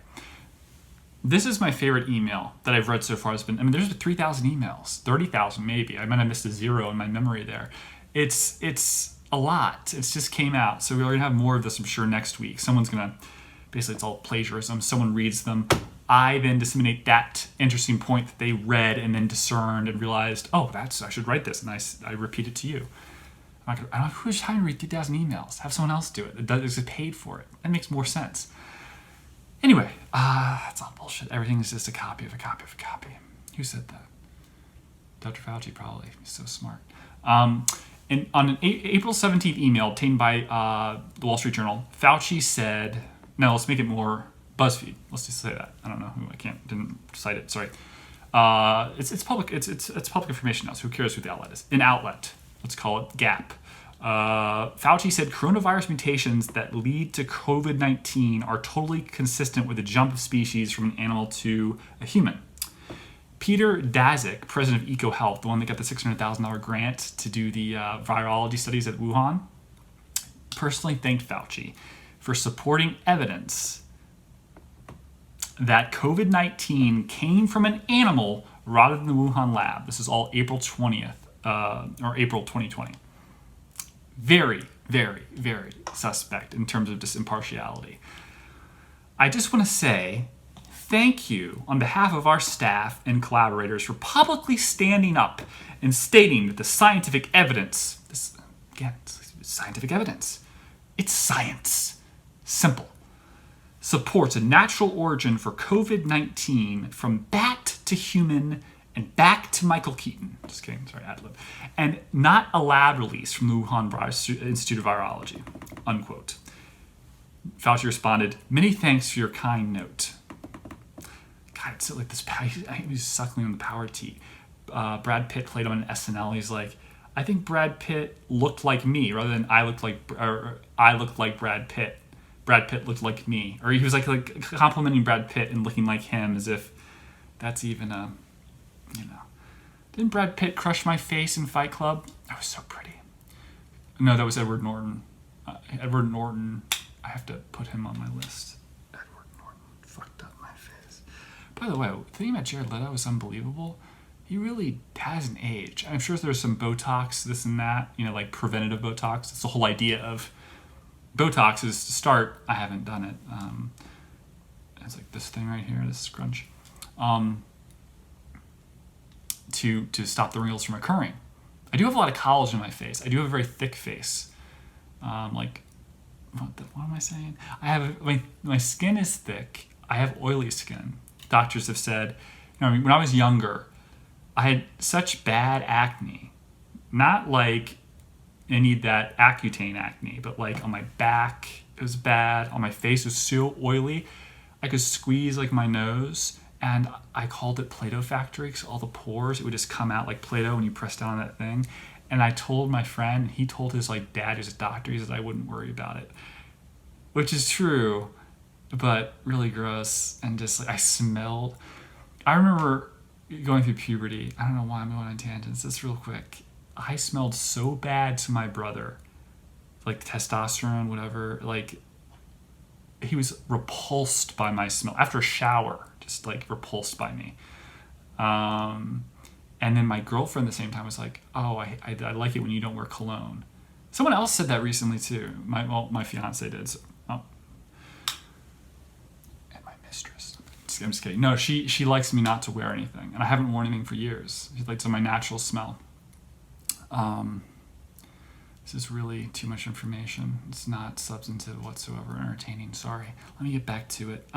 This is my favorite email that I've read so far. There's been 3,000 emails, 30,000 maybe. I might have missed a zero in my memory there. It's a lot. It's just came out. So we're going to have more of this, I'm sure, next week. Someone's going to, basically it's all plagiarism. Someone reads them. I then disseminate that interesting point that they read and then discerned and realized, oh, I should write this. And I repeat it to you. I don't know who's trying to read 3,000 emails. Have someone else do it. It does get paid for it. That makes more sense. Anyway, that's all bullshit. Everything is just a copy of a copy of a copy. Who said that? Dr. Fauci, probably. He's so smart. And on an April 17th email obtained by the Wall Street Journal, Fauci said, no, let's make it more BuzzFeed. Let's just say that. I don't know who. Didn't cite it. Sorry. It's public. It's public information now. So who cares who the outlet is? An outlet. Let's call it Gap. Fauci said coronavirus mutations that lead to COVID-19 are totally consistent with a jump of species from an animal to a human. Peter Daszak, president of EcoHealth, the one that got the $600,000 grant to do the virology studies at Wuhan, personally thanked Fauci for supporting evidence that COVID-19 came from an animal rather than the Wuhan lab. This is all April 20th, or April 2020. Very, very, very suspect in terms of just impartiality. I just want to say thank you on behalf of our staff and collaborators for publicly standing up and stating that the scientific evidence, scientific evidence, it's science, simple, supports a natural origin for COVID-19 from bat to human and back to Michael Keaton. Just kidding, sorry, ad lib. And not a lab release from the Wuhan Institute of Virology, unquote. Fauci responded, many thanks for your kind note. God, it's like this, he was suckling on the power tea. Brad Pitt played him on SNL. He's like, I think Brad Pitt looked like me rather than I looked like Brad Pitt. Brad Pitt looked like me. Or he was like complimenting Brad Pitt and looking like him as if that's even a, Didn't Brad Pitt crush my face in Fight Club? That was so pretty. No, that was Edward Norton. Edward Norton, I have to put him on my list. Edward Norton fucked up my face. By the way, the thing about Jared Leto is unbelievable. He really hasn't aged. I'm sure there's some Botox, this and that, like preventative Botox. It's the whole idea of Botox is to start. I haven't done it. It's like this thing right here, this scrunch. To stop the wrinkles from occurring. I do have a lot of collagen in my face. I do have a very thick face. What am I saying? I have my skin is thick. I have oily skin. Doctors have said, when I was younger, I had such bad acne. Not like any of that Accutane acne, but like on my back it was bad. On my face it was so oily. I could squeeze like my nose. And I called it Play-Doh Factory because all the pores, it would just come out like Play-Doh when you press down on that thing. And I told my friend, and he told his dad who's a doctor, he said I wouldn't worry about it. Which is true, but really gross. And just I smelled. I remember going through puberty. I don't know why I'm going on tangents. Just real quick. I smelled so bad to my brother. Like testosterone, whatever. Like he was repulsed by my smell. After a shower. Just repulsed by me. And then my girlfriend at the same time was like, oh, I like it when you don't wear cologne. Someone else said that recently too. My fiance did. So, and my mistress. I'm just kidding. No, she likes me not to wear anything. And I haven't worn anything for years. She likes my natural smell. This is really too much information. It's not substantive whatsoever, entertaining. Sorry. Let me get back to it.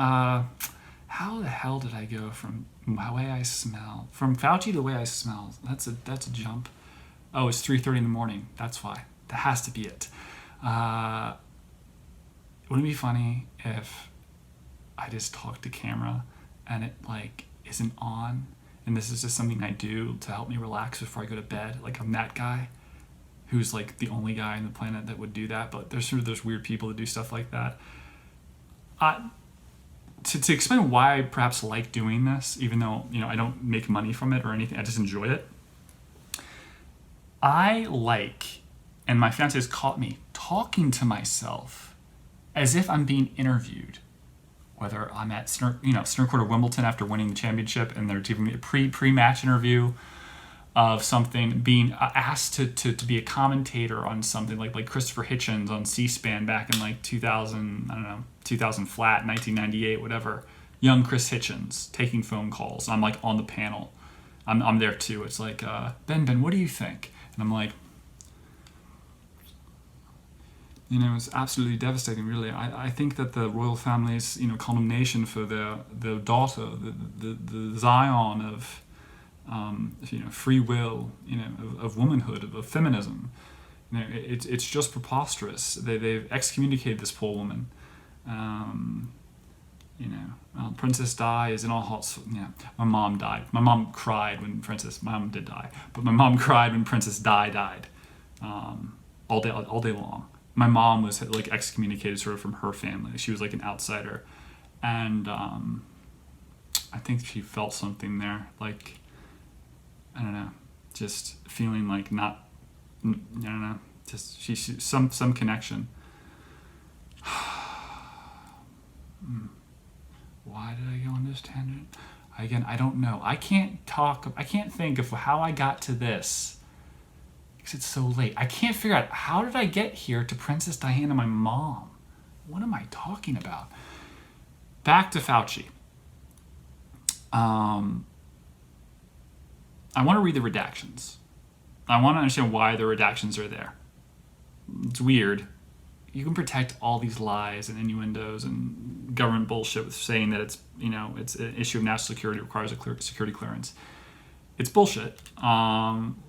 How the hell did I go from the way I smell? From Fauci to the way I smell. That's a jump. Oh, it's 3:30 in the morning. That's why. That has to be it. Wouldn't it be funny if I just talk to camera and it isn't on? And this is just something I do to help me relax before I go to bed. I'm that guy who's the only guy on the planet that would do that. But there's weird people that do stuff like that. To explain why I perhaps like doing this, even though I don't make money from it or anything, I just enjoy it. I like, and my fiance has caught me talking to myself as if I'm being interviewed. Whether I'm at Center Court of Wimbledon after winning the championship, and they're giving me a pre-match interview of something, being asked to be a commentator on something like Christopher Hitchens on C-SPAN back in like 2000, I don't know, 2000 flat, 1998, whatever. Young Chris Hitchens taking phone calls. I'm like on the panel. I'm there too. It's like, Ben, what do you think? And I'm like, it was absolutely devastating, really. I think that the royal family's, condemnation for their daughter, the Zion of, free will, of womanhood, of feminism, it's just preposterous. They've excommunicated this poor woman. Princess Di is in all hot. Yeah, my mom died. My mom cried when my mom did die, but my mom cried when Princess Di died, all day long. My mom was like excommunicated sort of from her family. She was like an outsider, and I think she felt something there, like, I don't know, just feeling like not, I don't know, just she some connection. Why did I go on this tangent? Again, I don't know. I can't think of how I got to this. It's so late. I can't figure out, how did I get here to Princess Diana, my mom? What am I talking about? Back to Fauci. I want to read the redactions. I want to understand why the redactions are there. It's weird. You can protect all these lies and innuendos and government bullshit with saying that it's an issue of national security, requires a security clearance. It's bullshit.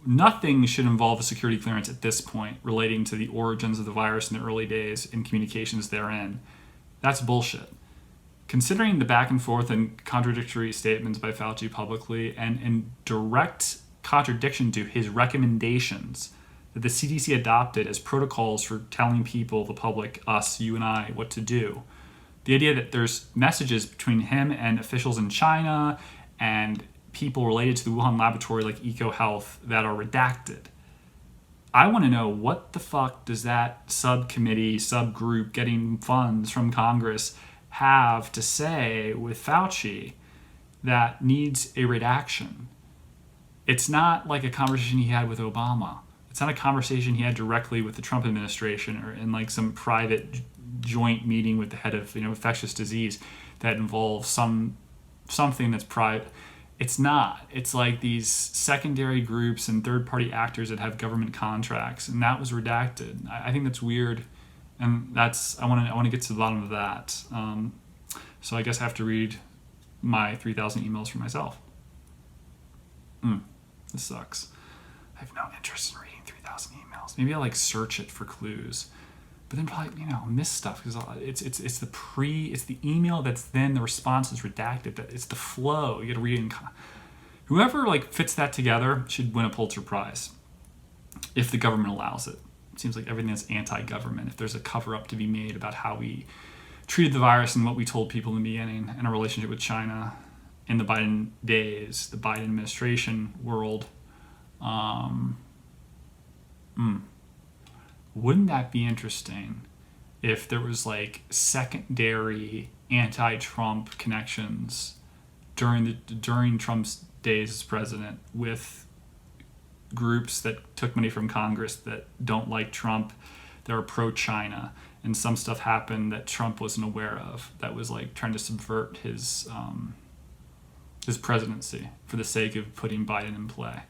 Nothing should involve a security clearance at this point relating to the origins of the virus in the early days and communications therein. That's bullshit. Considering the back and forth and contradictory statements by Fauci publicly, and in direct contradiction to his recommendations that the CDC adopted as protocols for telling people, the public, us, you and I, what to do. The idea that there's messages between him and officials in China and people related to the Wuhan laboratory like EcoHealth that are redacted. I want to know, what the fuck does that subgroup getting funds from Congress have to say with Fauci that needs a redaction? It's not like a conversation he had with Obama. It's not a conversation he had directly with the Trump administration or in like some private joint meeting with the head of infectious disease that involves something that's private. It's not. It's like these secondary groups and third-party actors that have government contracts, and that was redacted. I think that's weird, and I want to get to the bottom of that. So I guess I have to read my 3,000 emails for myself. This sucks. I have no interest in reading 3,000 emails. Maybe I'll like search it for clues, but then probably miss stuff because it's the email that's then the response is redacted. That it's the flow. You got to read it. Whoever like fits that together should win a Pulitzer Prize if the government allows it. It seems like everything that's anti-government. If there's a cover-up to be made about how we treated the virus and what we told people in the beginning and our relationship with China in the Biden days, the Biden administration world. Wouldn't that be interesting if there was like secondary anti-Trump connections during Trump's days as president with groups that took money from Congress that don't like Trump, that are pro-China, and some stuff happened that Trump wasn't aware of that was like trying to subvert his presidency for the sake of putting Biden in play.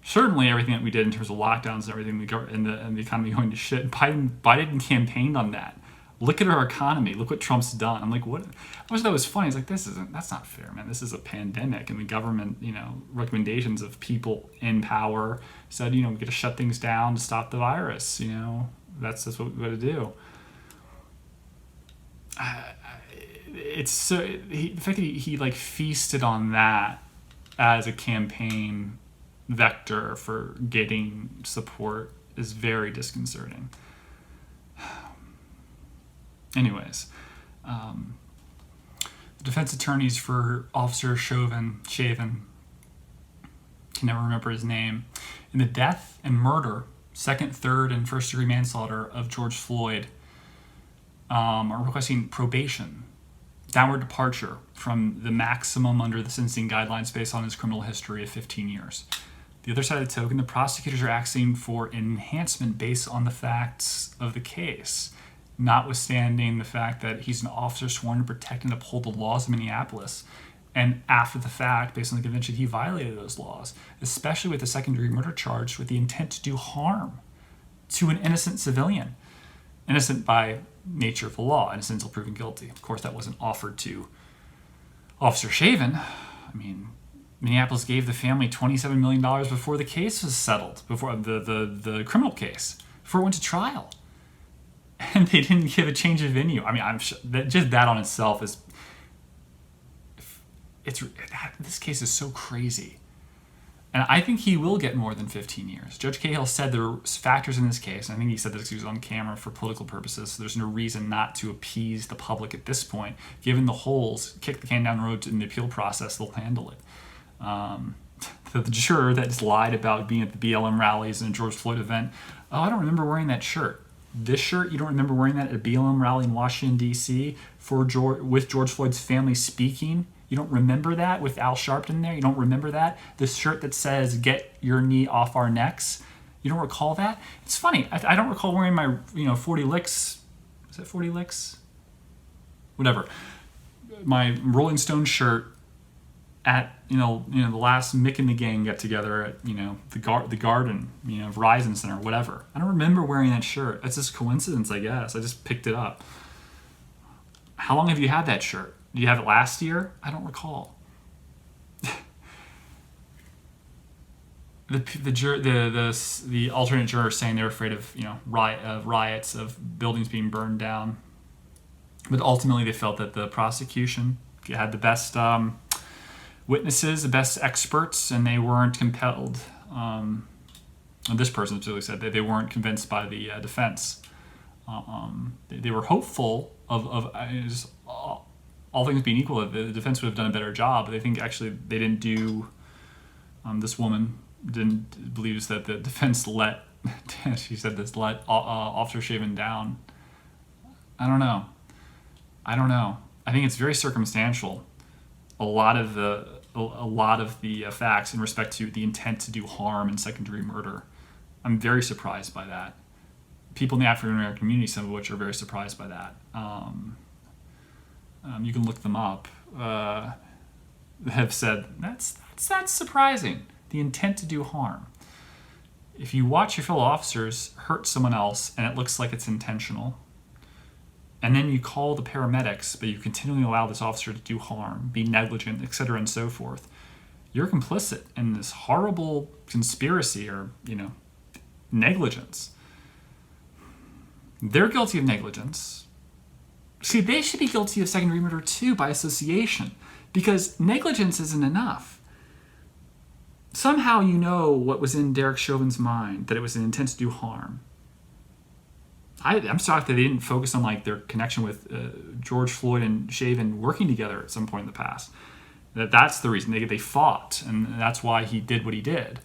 Certainly everything that we did in terms of lockdowns and everything, and the economy going to shit, Biden campaigned on that. Look at our economy. Look what Trump's done. I'm like, what? I always thought it was funny. It's like, that's not fair, man. This is a pandemic, and the government, recommendations of people in power said, we got to shut things down to stop the virus. That's what we got to do. It's so the fact that he like feasted on that as a campaign vector for getting support is very disconcerting. Anyways, the defense attorneys for Officer Chauvin can never remember his name, in the death and murder, second, third, and first-degree manslaughter of George Floyd, are requesting probation, downward departure from the maximum under the sentencing guidelines based on his criminal history of 15 years. The other side of the token, the prosecutors are asking for enhancement based on the facts of the case, notwithstanding the fact that he's an officer sworn to protect and uphold the laws of Minneapolis. And after the fact, based on the convention, he violated those laws, especially with the second-degree murder charge with the intent to do harm to an innocent civilian. Innocent by nature of the law, innocent until proven guilty. Of course, that wasn't offered to Officer Shaven. I mean, Minneapolis gave the family $27 million before the case was settled, before the criminal case, before it went to trial. And they didn't give a change of venue. I mean, I'm sure that just that on itself is... this case is so crazy. And I think he will get more than 15 years. Judge Cahill said there are factors in this case, and I think he said this because he was on camera for political purposes, so there's no reason not to appease the public at this point. Given the holes, kick the can down the road in the appeal process, they'll handle it. The juror that just lied about being at the BLM rallies and a George Floyd event, oh, I don't remember wearing that shirt. This shirt, you don't remember wearing that at a BLM rally in Washington, D.C. with George Floyd's family speaking? You don't remember that with Al Sharpton there? You don't remember that? The shirt that says, "Get your knee off our necks." You don't recall that? It's funny. I don't recall wearing my 40 licks. Is that 40 licks? Whatever. My Rolling Stone shirt at the last Mick and the gang get together at the Garden, Verizon Center, whatever. I don't remember wearing that shirt. It's just coincidence, I guess. I just picked it up. How long have you had that shirt? Did you have it last year? I don't recall. The alternate jurors saying they're afraid of riots, of buildings being burned down, but ultimately they felt that the prosecution had the best witnesses, the best experts, and they weren't compelled. And this person specifically said that they weren't convinced by the defense. They were hopeful of all things being equal, that the defense would have done a better job, but they think actually they didn't do. This woman believes that the defense let Officer Shaven down. I don't know. I think it's very circumstantial. A lot of the facts in respect to the intent to do harm in second-degree murder. I'm very surprised by that. People in the African American community, some of which are very surprised by that. You can look them up. Have said that's surprising. The intent to do harm. If you watch your fellow officers hurt someone else and it looks like it's intentional, and then you call the paramedics, but you continually allow this officer to do harm, be negligent, etc., and so forth, you're complicit in this horrible conspiracy or negligence. They're guilty of negligence. See, they should be guilty of second-degree murder too by association, because negligence isn't enough. Somehow you know what was in Derek Chauvin's mind, that it was an intent to do harm. I'm shocked that they didn't focus on their connection with George Floyd and Shaven working together at some point in the past. That's the reason they fought, and that's why he did what he did.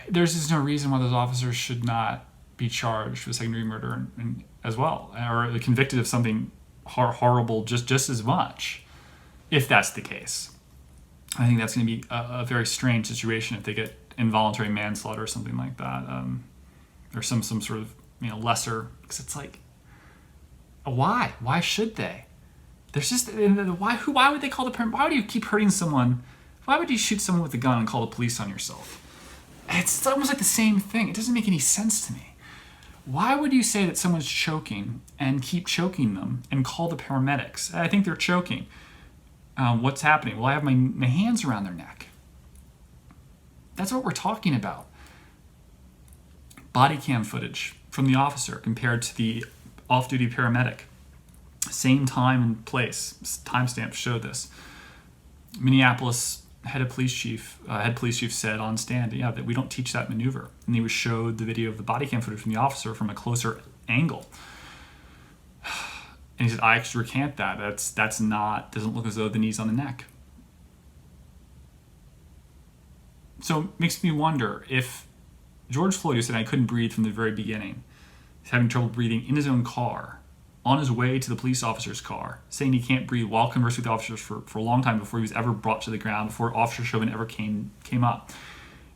There's just no reason why those officers should not be charged with second-degree murder and as well, or convicted of something horrible just as much, if that's the case. I think that's going to be a very strange situation if they get involuntary manslaughter or something like that, or some sort of lesser. Because it's why should they? There's just why would they call the parent? Why would you keep hurting someone? Why would you shoot someone with a gun and call the police on yourself? It's almost like the same thing. It doesn't make any sense to me. Why would you say that someone's choking and keep choking them and call the paramedics? I think they're choking. What's happening? Well, I have my hands around their neck. That's what we're talking about. Body cam footage from the officer compared to the off-duty paramedic. Same time and place. Timestamps show this. Minneapolis head police chief said on stand, that we don't teach that maneuver. And he was showed the video of the body cam footage from the officer from a closer angle. And he said, I actually recant that. That's not, doesn't look as though the knee's on the neck. So it makes me wonder if George Floyd, who said I couldn't breathe from the very beginning, is having trouble breathing in his own car, on his way to the police officer's car, saying he can't breathe while conversing with the officers for a long time before he was ever brought to the ground, before Officer Chauvin ever came up.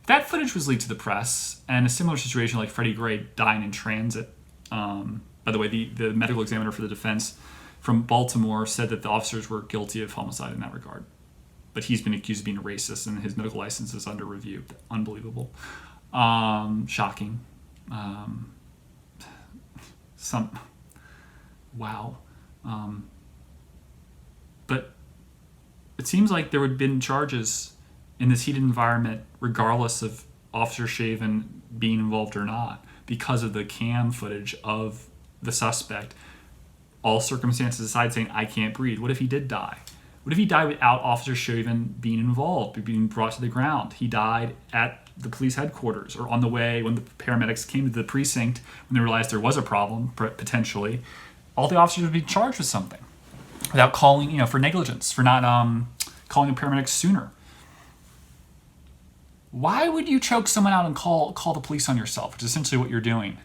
If that footage was leaked to the press, and a similar situation like Freddie Gray dying in transit, by the way, the medical examiner for the defense from Baltimore said that the officers were guilty of homicide in that regard. But he's been accused of being a racist, and his medical license is under review. Unbelievable. Shocking. Wow. But it seems like there would have been charges in this heated environment, regardless of Officer Chauvin being involved or not, because of the cam footage of the suspect, all circumstances aside, saying, I can't breathe. What if he did die? What if he died without Officer Chauvin being involved, being brought to the ground? He died at the police headquarters, or on the way when the paramedics came to the precinct, when they realized there was a problem, potentially. All the officers would be charged with something without calling, for negligence, for not calling the paramedics sooner. Why would you choke someone out and call the police on yourself, which is essentially what you're doing?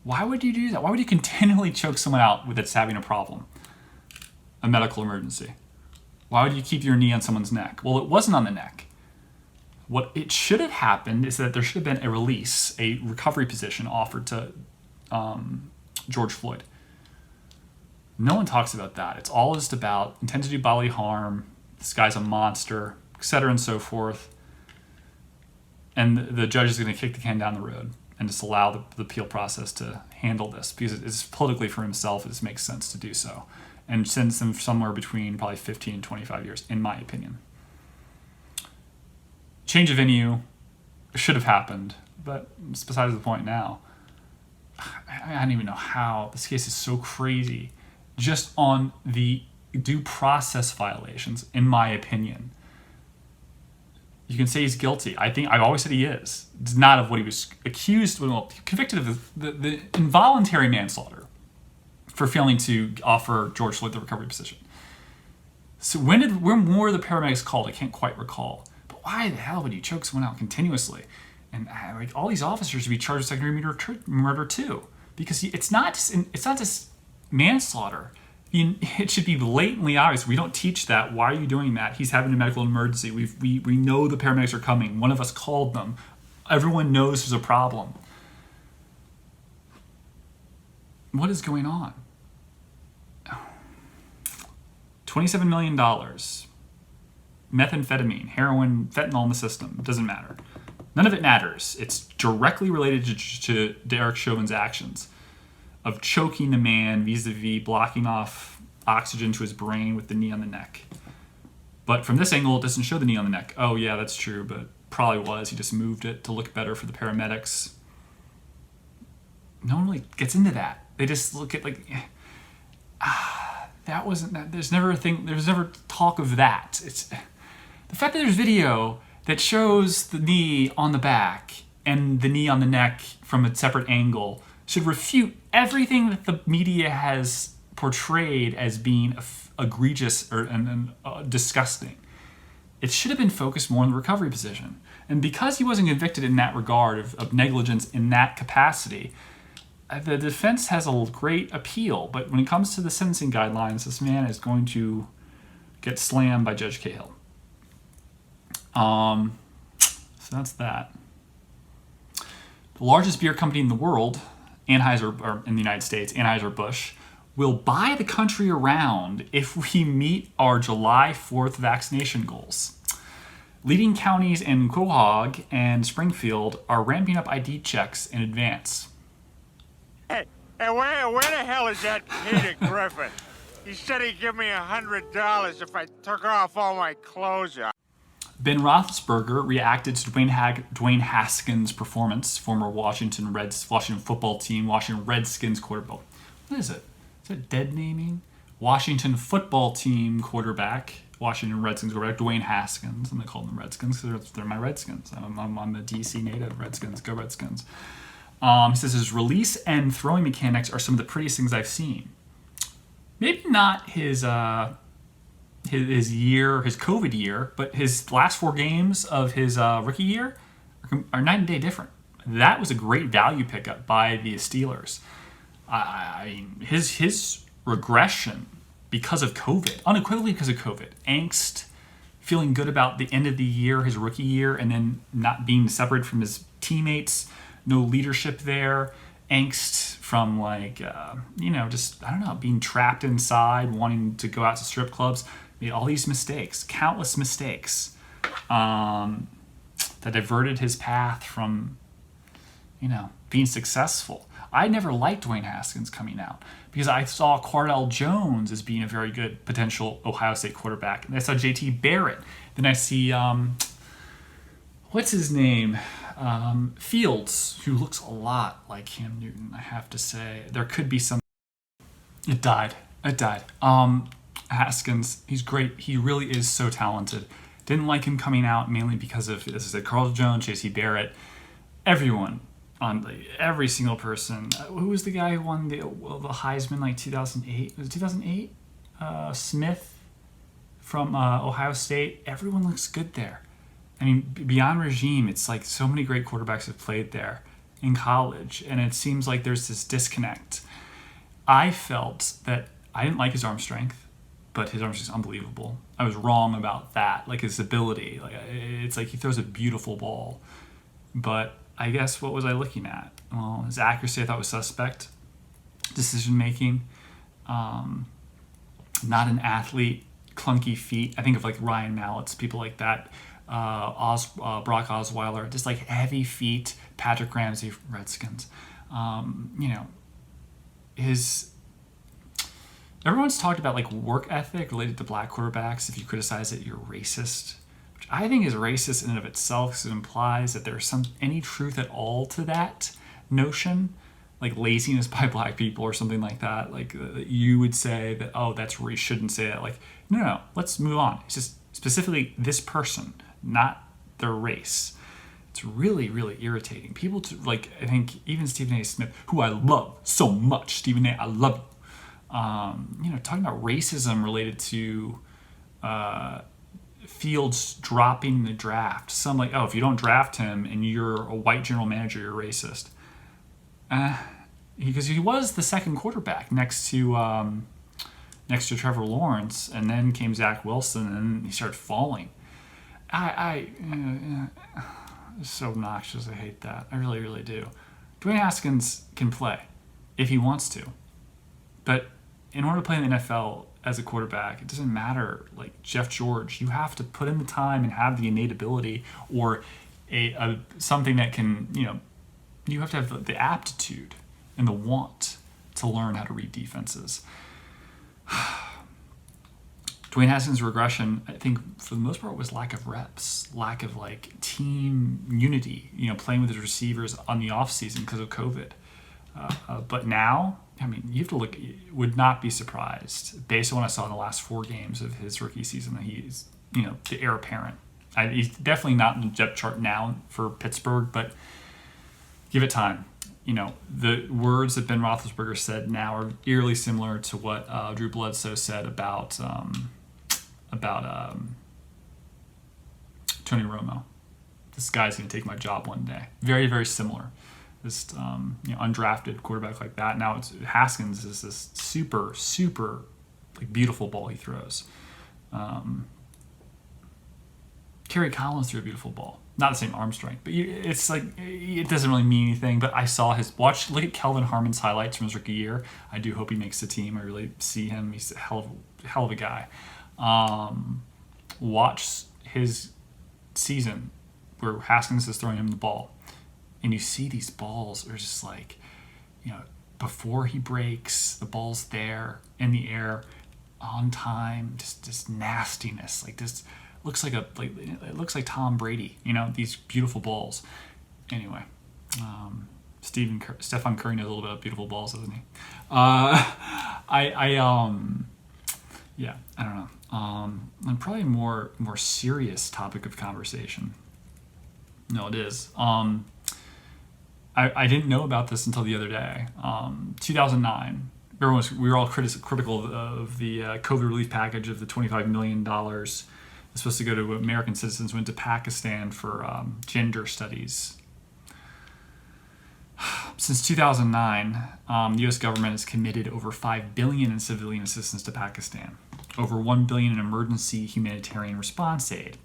Why would you do that? Why would you continually choke someone out that's having a problem? A medical emergency. Why would you keep your knee on someone's neck? Well, it wasn't on the neck. What it should have happened is that there should have been a release, a recovery position offered to George Floyd. No one talks about that. It's all just about intent to do bodily harm, this guy's a monster, etc. and so forth. And the judge is going to kick the can down the road and just allow the appeal process to handle this, because it's politically for himself, it just makes sense to do so, and sends them somewhere between probably 15 and 25 years, in my opinion. Change of venue should have happened, but it's besides the point now. I don't even know how. This case is so crazy. Just on the due process violations, in my opinion. You can say he's guilty. I've always said he is. It's not of what he was accused, convicted of the involuntary manslaughter for failing to offer George Floyd the recovery position. So when were the paramedics called? I can't quite recall. But why the hell would you choke someone out continuously? And all these officers should be charged with secondary murder too, because it's not just manslaughter. It should be blatantly obvious. We don't teach that. Why are you doing that? He's having a medical emergency. We know the paramedics are coming. One of us called them. Everyone knows there's a problem. What is going on? $27 million. Methamphetamine, heroin, fentanyl in the system. It doesn't matter. None of it matters. It's directly related to Derek Chauvin's actions of choking the man vis-a-vis blocking off oxygen to his brain with the knee on the neck. But from this angle, it doesn't show the knee on the neck. Oh yeah, that's true, but probably was. He just moved it to look better for the paramedics. No one really gets into that. They just look at that wasn't that. There's never a thing. There's never talk of that. It's the fact that there's video that shows the knee on the back and the knee on the neck from a separate angle should refute everything that the media has portrayed as being egregious and disgusting. It should have been focused more on the recovery position. And because he wasn't convicted in that regard of negligence in that capacity, the defense has a great appeal. But when it comes to the sentencing guidelines, this man is going to get slammed by Judge Cahill. So that's that. The largest beer company in the world, or in the United States, Anheuser-Busch, will buy the country around if we meet our July 4th vaccination goals. Leading counties in Quahog and Springfield are ramping up ID checks in advance. Hey, where the hell is that Peter Griffin? He said he'd give me $100 if I took off all my clothes. Ben Roethlisberger reacted to Dwayne Haskins' performance, former Washington football team, Washington Redskins quarterback. What is it? Is it dead naming? Washington football team quarterback, Washington Redskins quarterback, Dwayne Haskins, and they call them Redskins because they're my Redskins. I'm a DC native. Redskins, go Redskins. He says his release and throwing mechanics are some of the prettiest things I've seen. Maybe not his his year, his COVID year, but his last 4 games of his rookie year are night and day different. That was a great value pickup by the Steelers. I mean, his regression because of COVID, unequivocally because of COVID, angst, feeling good about the end of the year, his rookie year, and then not being separated from his teammates, no leadership there, angst from like, just, I don't know, being trapped inside, wanting to go out to strip clubs, made all these mistakes, countless mistakes, that diverted his path from, being successful. I never liked Dwayne Haskins coming out because I saw Cardell Jones as being a very good potential Ohio State quarterback. And I saw J.T. Barrett. Then I see, what's his name? Fields, who looks a lot like Cam Newton, I have to say. There could be some... It died. Haskins, he's great. He really is so talented. Didn't like him coming out mainly because of, as I said, Cardell Jones, J.T. Barrett, everyone. Every single person. Who was the guy who won the Heisman like 2008? Was it 2008? Smith from Ohio State. Everyone looks good there. I mean, beyond regime, it's like so many great quarterbacks have played there in college, and it seems like there's this disconnect. I felt that I didn't like his arm strength, but his arm strength is unbelievable. I was wrong about that, like his ability. Like it's like he throws a beautiful ball, but I guess what was I looking at? Well, his accuracy I thought was suspect. Decision making, not an athlete, clunky feet. I think of like Ryan Mallett's, people like that. Brock Osweiler, just like heavy feet. Patrick Ramsey, Redskins. Everyone's talked about like work ethic related to black quarterbacks. If you criticize it, you're racist. Which I think is racist in and of itself because it implies that there's any truth at all to that notion, like laziness by black people or something like that. Like you would say that, oh, that's where you shouldn't say that. Like, no, let's move on. It's just specifically this person, not their race. It's really, really irritating. People, I think even Stephen A. Smith, who I love so much, Stephen A., I love you. Talking about racism related to Fields dropping in the draft. Some like, oh, if you don't draft him and you're a white general manager, you're racist. Because he was the second quarterback next to Trevor Lawrence, and then came Zach Wilson, and he started falling. It's so obnoxious. I hate that. I really, really do. Dwayne Haskins can play if he wants to, but in order to play in the NFL as a quarterback, it doesn't matter. Like Jeff George, you have to put in the time and have the innate ability, or something that can, you have to have the aptitude and the want to learn how to read defenses. Dwayne Haskins' regression, I think, for the most part, was lack of reps, lack of like team unity. Playing with his receivers on the off season because of COVID. But now, I mean, you have to look. Would not be surprised based on what I saw in the last 4 games of his rookie season that he's, the heir apparent. He's definitely not in the depth chart now for Pittsburgh, but give it time. The words that Ben Roethlisberger said now are eerily similar to what Drew Bledsoe said about Tony Romo. This guy's going to take my job one day. Very, very similar. Just undrafted quarterback like that. Now Haskins is this super, super like beautiful ball he throws. Kerry Collins threw a beautiful ball. Not the same arm strength, but it's like it doesn't really mean anything. But I saw look at Kelvin Harmon's highlights from his rookie year. I do hope he makes the team. I really see him. He's a hell of a guy. Watch his season where Haskins is throwing him the ball, and you see these balls are just like, before he breaks, the ball's there in the air, on time, just nastiness, like this. It looks like Tom Brady, these beautiful balls. Anyway, Stephen Curry knows a little bit about beautiful balls, doesn't he? I don't know. And probably a more serious topic of conversation. No, it is. I didn't know about this until the other day. 2009, we were all critical of the COVID relief package of the $25 million. It's supposed to go to American citizens, went to Pakistan for gender studies. Since 2009, the U.S. government has committed over $5 billion in civilian assistance to Pakistan, over $1 billion in emergency humanitarian response aid.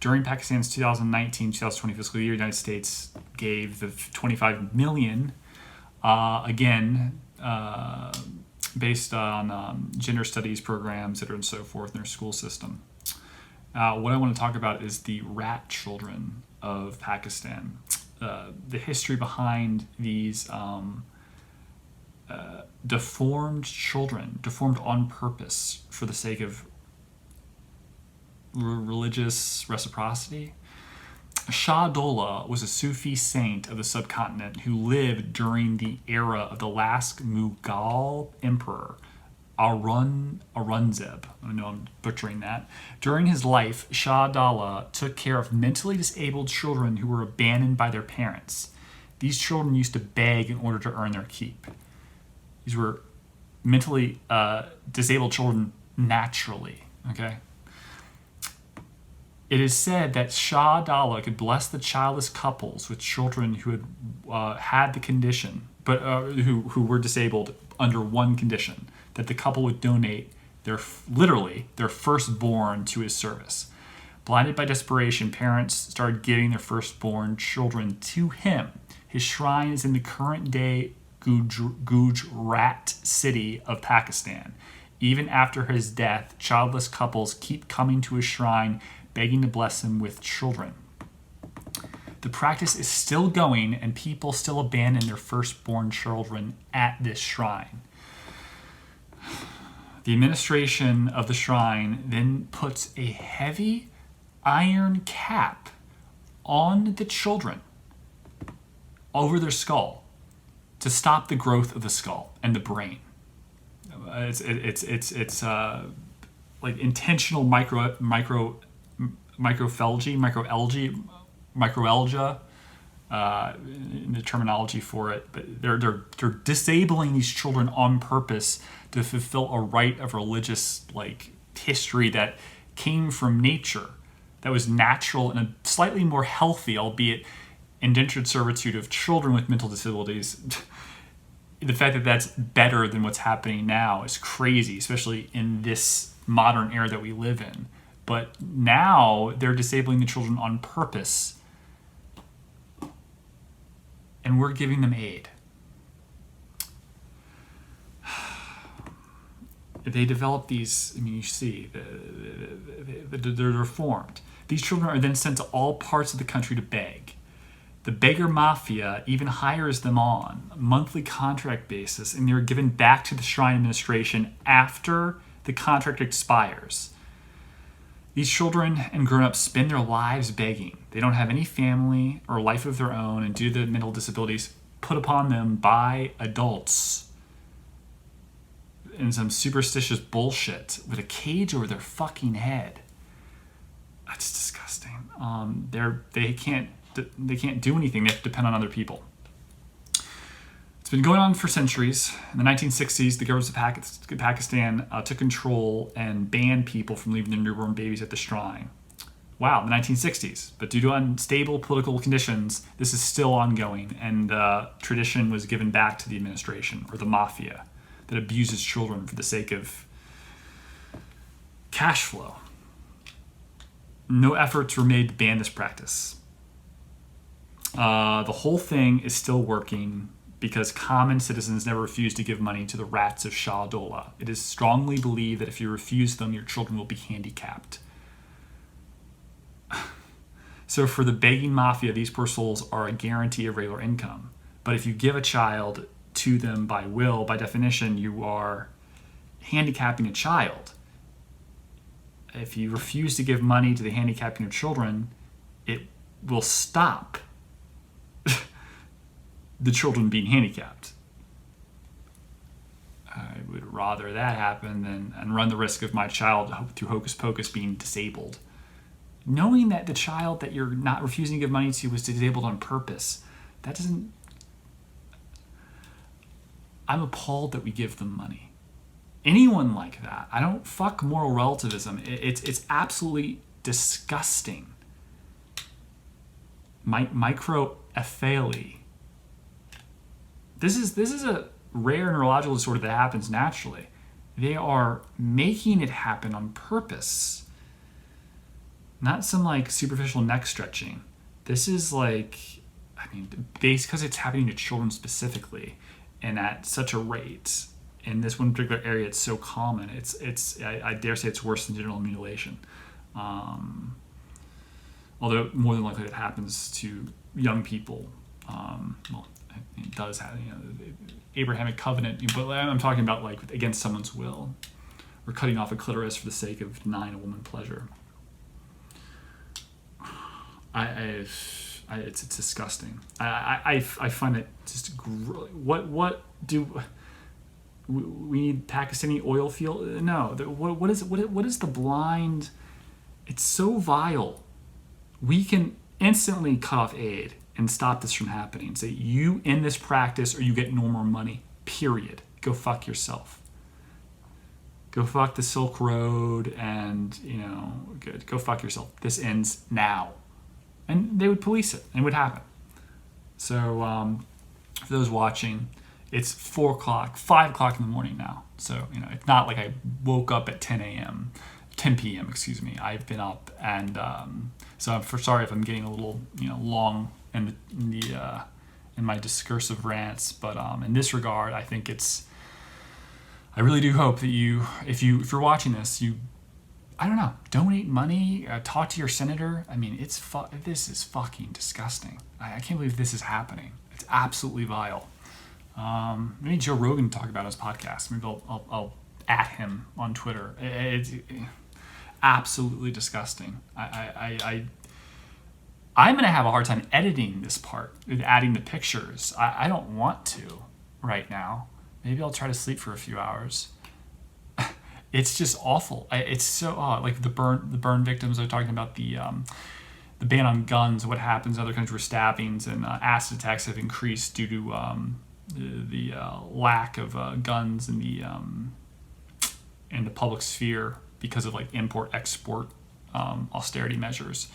During Pakistan's 2019-2020 fiscal year, the United States gave the $25 million, based on gender studies programs that are and so forth in their school system. What I want to talk about is the rat children of Pakistan. The history behind these deformed children, deformed on purpose for the sake of religious reciprocity. Shah Dola was a Sufi saint of the subcontinent who lived during the era of the last Mughal emperor, Aurangzeb. I know I'm butchering that. During his life, Shah Dala took care of mentally disabled children who were abandoned by their parents. These children used to beg in order to earn their keep. These were mentally disabled children naturally, okay? It is said that Shah Dala could bless the childless couples with children who had had the condition, but who were disabled under one condition, that the couple would donate their firstborn to his service. Blinded by desperation, parents started giving their firstborn children to him. His shrine is in the current-day Gujarat city of Pakistan. Even after his death, childless couples keep coming to his shrine, begging to bless him with children. The practice is still going, and people still abandon their firstborn children at this shrine. The administration of the shrine then puts a heavy iron cap on the children over their skull to stop the growth of the skull and the brain. It's like intentional microalgae, in the terminology for it, but they're disabling these children on purpose to fulfill a rite of religious history that came from nature, that was natural and a slightly more healthy, albeit indentured servitude of children with mental disabilities. The fact that that's better than what's happening now is crazy, especially in this modern era that we live in. But now they're disabling the children on purpose, and we're giving them aid. They develop these, you see, they're reformed. These children are then sent to all parts of the country to beg. The beggar mafia even hires them on a monthly contract basis, and they're given back to the shrine administration after the contract expires. These children and grown-ups spend their lives begging. They don't have any family or life of their own, and due to the mental disabilities put upon them by adults in some superstitious bullshit with a cage over their fucking head. That's disgusting. They can't do anything. They have to depend on other people. It's been going on for centuries. In the 1960s, the government of Pakistan took control and banned people from leaving their newborn babies at the shrine. Wow, the 1960s. But due to unstable political conditions, this is still ongoing, and tradition was given back to the administration, or the mafia, that abuses children for the sake of cash flow. No efforts were made to ban this practice. The whole thing is still working because common citizens never refuse to give money to the rats of Shah Dola. It is strongly believed that if you refuse them, your children will be handicapped. So for the begging mafia, these poor souls are a guarantee of regular income. But if you give a child to them by will, by definition, you are handicapping a child. If you refuse to give money to the handicapping of children, it will stop the children being handicapped. I would rather that happen and run the risk of my child through hocus pocus being disabled. Knowing that the child that you're not refusing to give money to was disabled on purpose, that doesn't... I'm appalled that we give them money. Anyone like that. I don't fuck moral relativism. It's absolutely disgusting. Microcephaly. This is a rare neurological disorder that happens naturally. They are making it happen on purpose. Not some like superficial neck stretching. This is like, I mean, because it's happening to children specifically and at such a rate. In this one particular area, it's so common. I dare say it's worse than genital mutilation. Although more than likely it happens to young people. Well, it does have, Abrahamic covenant, but I'm talking about like against someone's will, or cutting off a clitoris for the sake of denying a woman pleasure. It's disgusting. I find it just what do we need Pakistani oil field? No. What is the blind? It's so vile. We can instantly cut off aid and stop this from happening. Say, you end this practice or you get no more money. Period. Go fuck yourself. Go fuck the Silk Road and, good. Go fuck yourself. This ends now. And they would police it and it would happen. So, for those watching, it's 4 o'clock, 5 o'clock in the morning now. So, it's not like I woke up at 10 p.m., excuse me. I've been up, and so I'm sorry if I'm getting a little, long in my discursive rants. But in this regard, I think I really do hope that if you're watching this, I don't know, donate money, talk to your senator. I mean, this is fucking disgusting. I can't believe this is happening. It's absolutely vile. Maybe Joe Rogan talk about his podcast. Maybe I'll at him on Twitter. It's absolutely disgusting. I'm gonna have a hard time editing this part, adding the pictures. I don't want to right now. Maybe I'll try to sleep for a few hours. It's just awful. It's so like the burn victims are talking about the ban on guns. What happens in other countries where stabbings and acid attacks have increased due to the lack of guns in the public sphere because of like import-export austerity measures,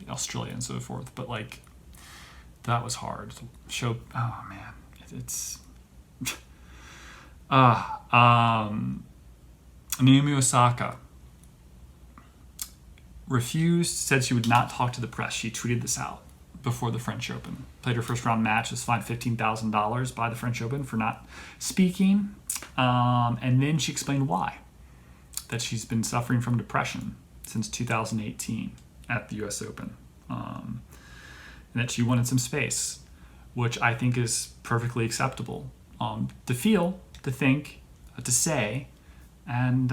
Australia and so forth. But like that was hard. Oh man, it's Naomi Osaka said she would not talk to the press. She tweeted this out before the French Open. Played her first round match, was fined $15,000 by the French Open for not speaking. And then she explained why. That she's been suffering from depression since 2018 at the US Open. And that she wanted some space, which I think is perfectly acceptable. To feel, to think, to say, and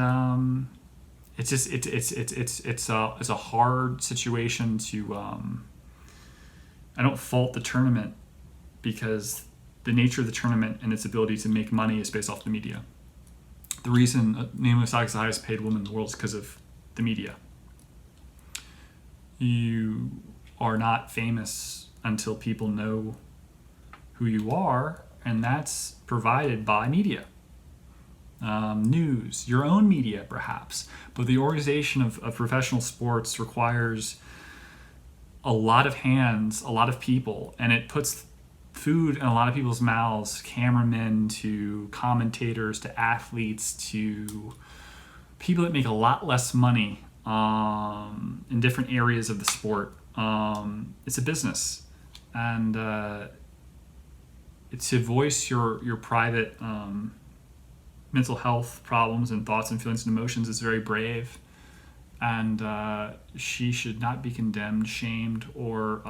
it's just it's a hard situation to. I don't fault the tournament because the nature of the tournament and its ability to make money is based off the media. The reason Naomi Osaka is the highest paid woman in the world is because of the media. You are not famous until people know who you are, and that's provided by media. News, your own media perhaps, but the organization of professional sports requires a lot of hands, a lot of people, and it puts food in a lot of people's mouths, cameramen to commentators to athletes to people that make a lot less money in different areas of the sport. It's a business, and to voice your private mental health problems and thoughts and feelings and emotions is very brave, and she should not be condemned, shamed, or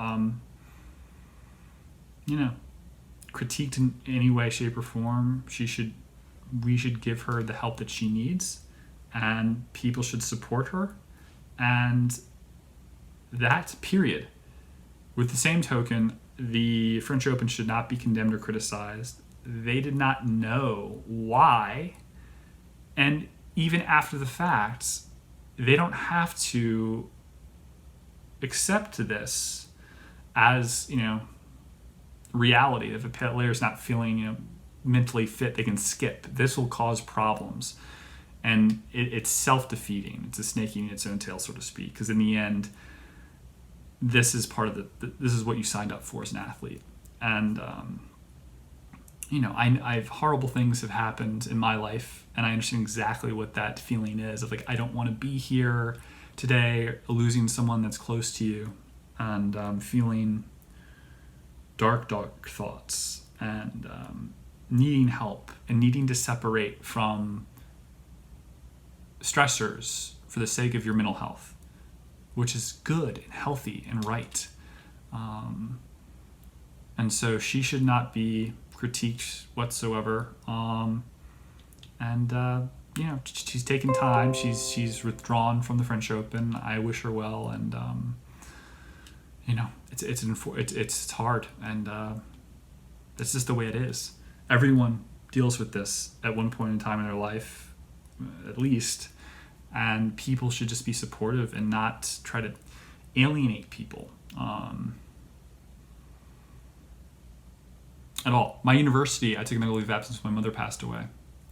critiqued in any way, shape, or form. We should give her the help that she needs, and people should support her, and that period. With the same token, the French Open should not be condemned or criticized. They did not know why, and even after the fact, they don't have to accept this as reality. If a player is not feeling mentally fit, they can skip. This will cause problems. And it's self-defeating. It's a snake eating its own tail, so to speak. Because in the end, this is part of this is what you signed up for as an athlete. And, I've horrible things have happened in my life, and I understand exactly what that feeling is of like, I don't want to be here today, losing someone that's close to you, and feeling dark thoughts, and needing help, and needing to separate from stressors for the sake of your mental health, which is good and healthy and right. And so she should not be critiqued whatsoever. She's taken time. She's withdrawn from the French Open. I wish her well, and it's hard, and it's just the way it is. Everyone deals with this at one point in time in their life, at least, and people should just be supportive and not try to alienate people at all. My university, I took a medical leave of absence when my mother passed away,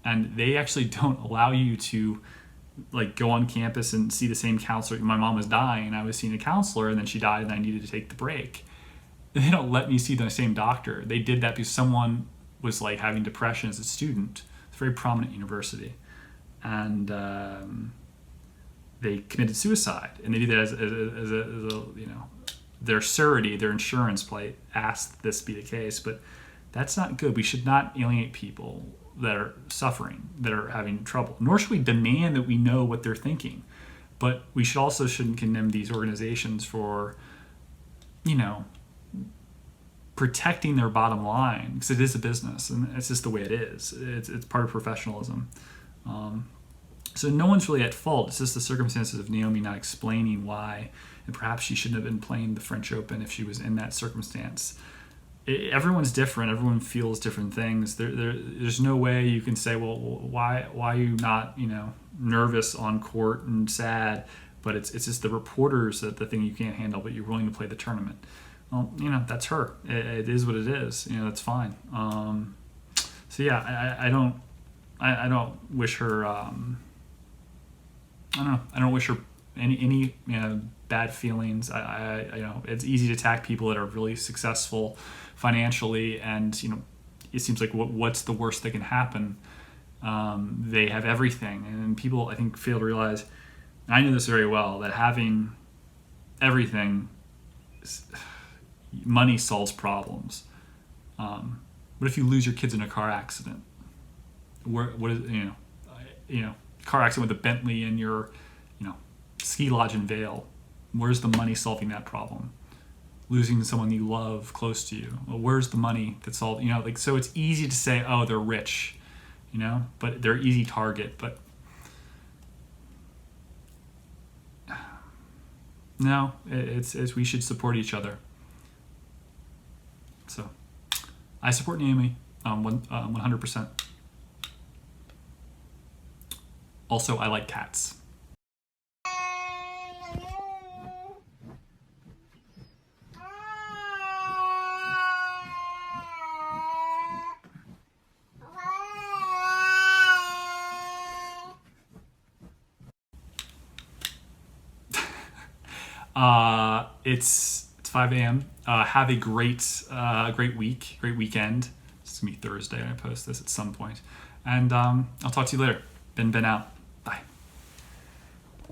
and they actually don't allow you to like go on campus and see the same counselor. My mom was dying, and I was seeing a counselor, and then she died, and I needed to take the break. They don't let me see the same doctor. They did that because someone was like having depression as a student. It's a very prominent university, and they committed suicide, and they did that as a their surety, their insurance plate asked this be the case, but that's not good. We should not alienate people that are suffering, that are having trouble. Nor should we demand that we know what they're thinking. But we shouldn't condemn these organizations for, protecting their bottom line, because it is a business, and it's just the way it is. It's part of professionalism. So no one's really at fault. It's just the circumstances of Naomi not explaining why, and perhaps she shouldn't have been playing the French Open if she was in that circumstance. Everyone's different. Everyone feels different things. There's no way you can say, well, why are you not, nervous on court and sad? But it's just the reporters that the thing you can't handle, but you're willing to play the tournament. Well, that's her. It is what it is. That's fine. So yeah, I don't wish her. I don't know. I don't wish her any bad feelings. It's easy to attack people that are really successful financially, and it seems like what's the worst that can happen? They have everything, and people I think fail to realize. And I know this very well, that having everything, money solves problems. What if you lose your kids in a car accident? What is car accident with a Bentley in your ski lodge in Vail? Where's the money solving that problem? Losing someone you love close to you. Well, where's the money that solved? So it's easy to say, oh, they're rich, but they're easy target. But no, it's we should support each other. So I support Naomi 100%. Also, I like cats. It's 5 a.m. Have a great week, great weekend. It's gonna be Thursday when I post this at some point, and I'll talk to you later. BenBen out.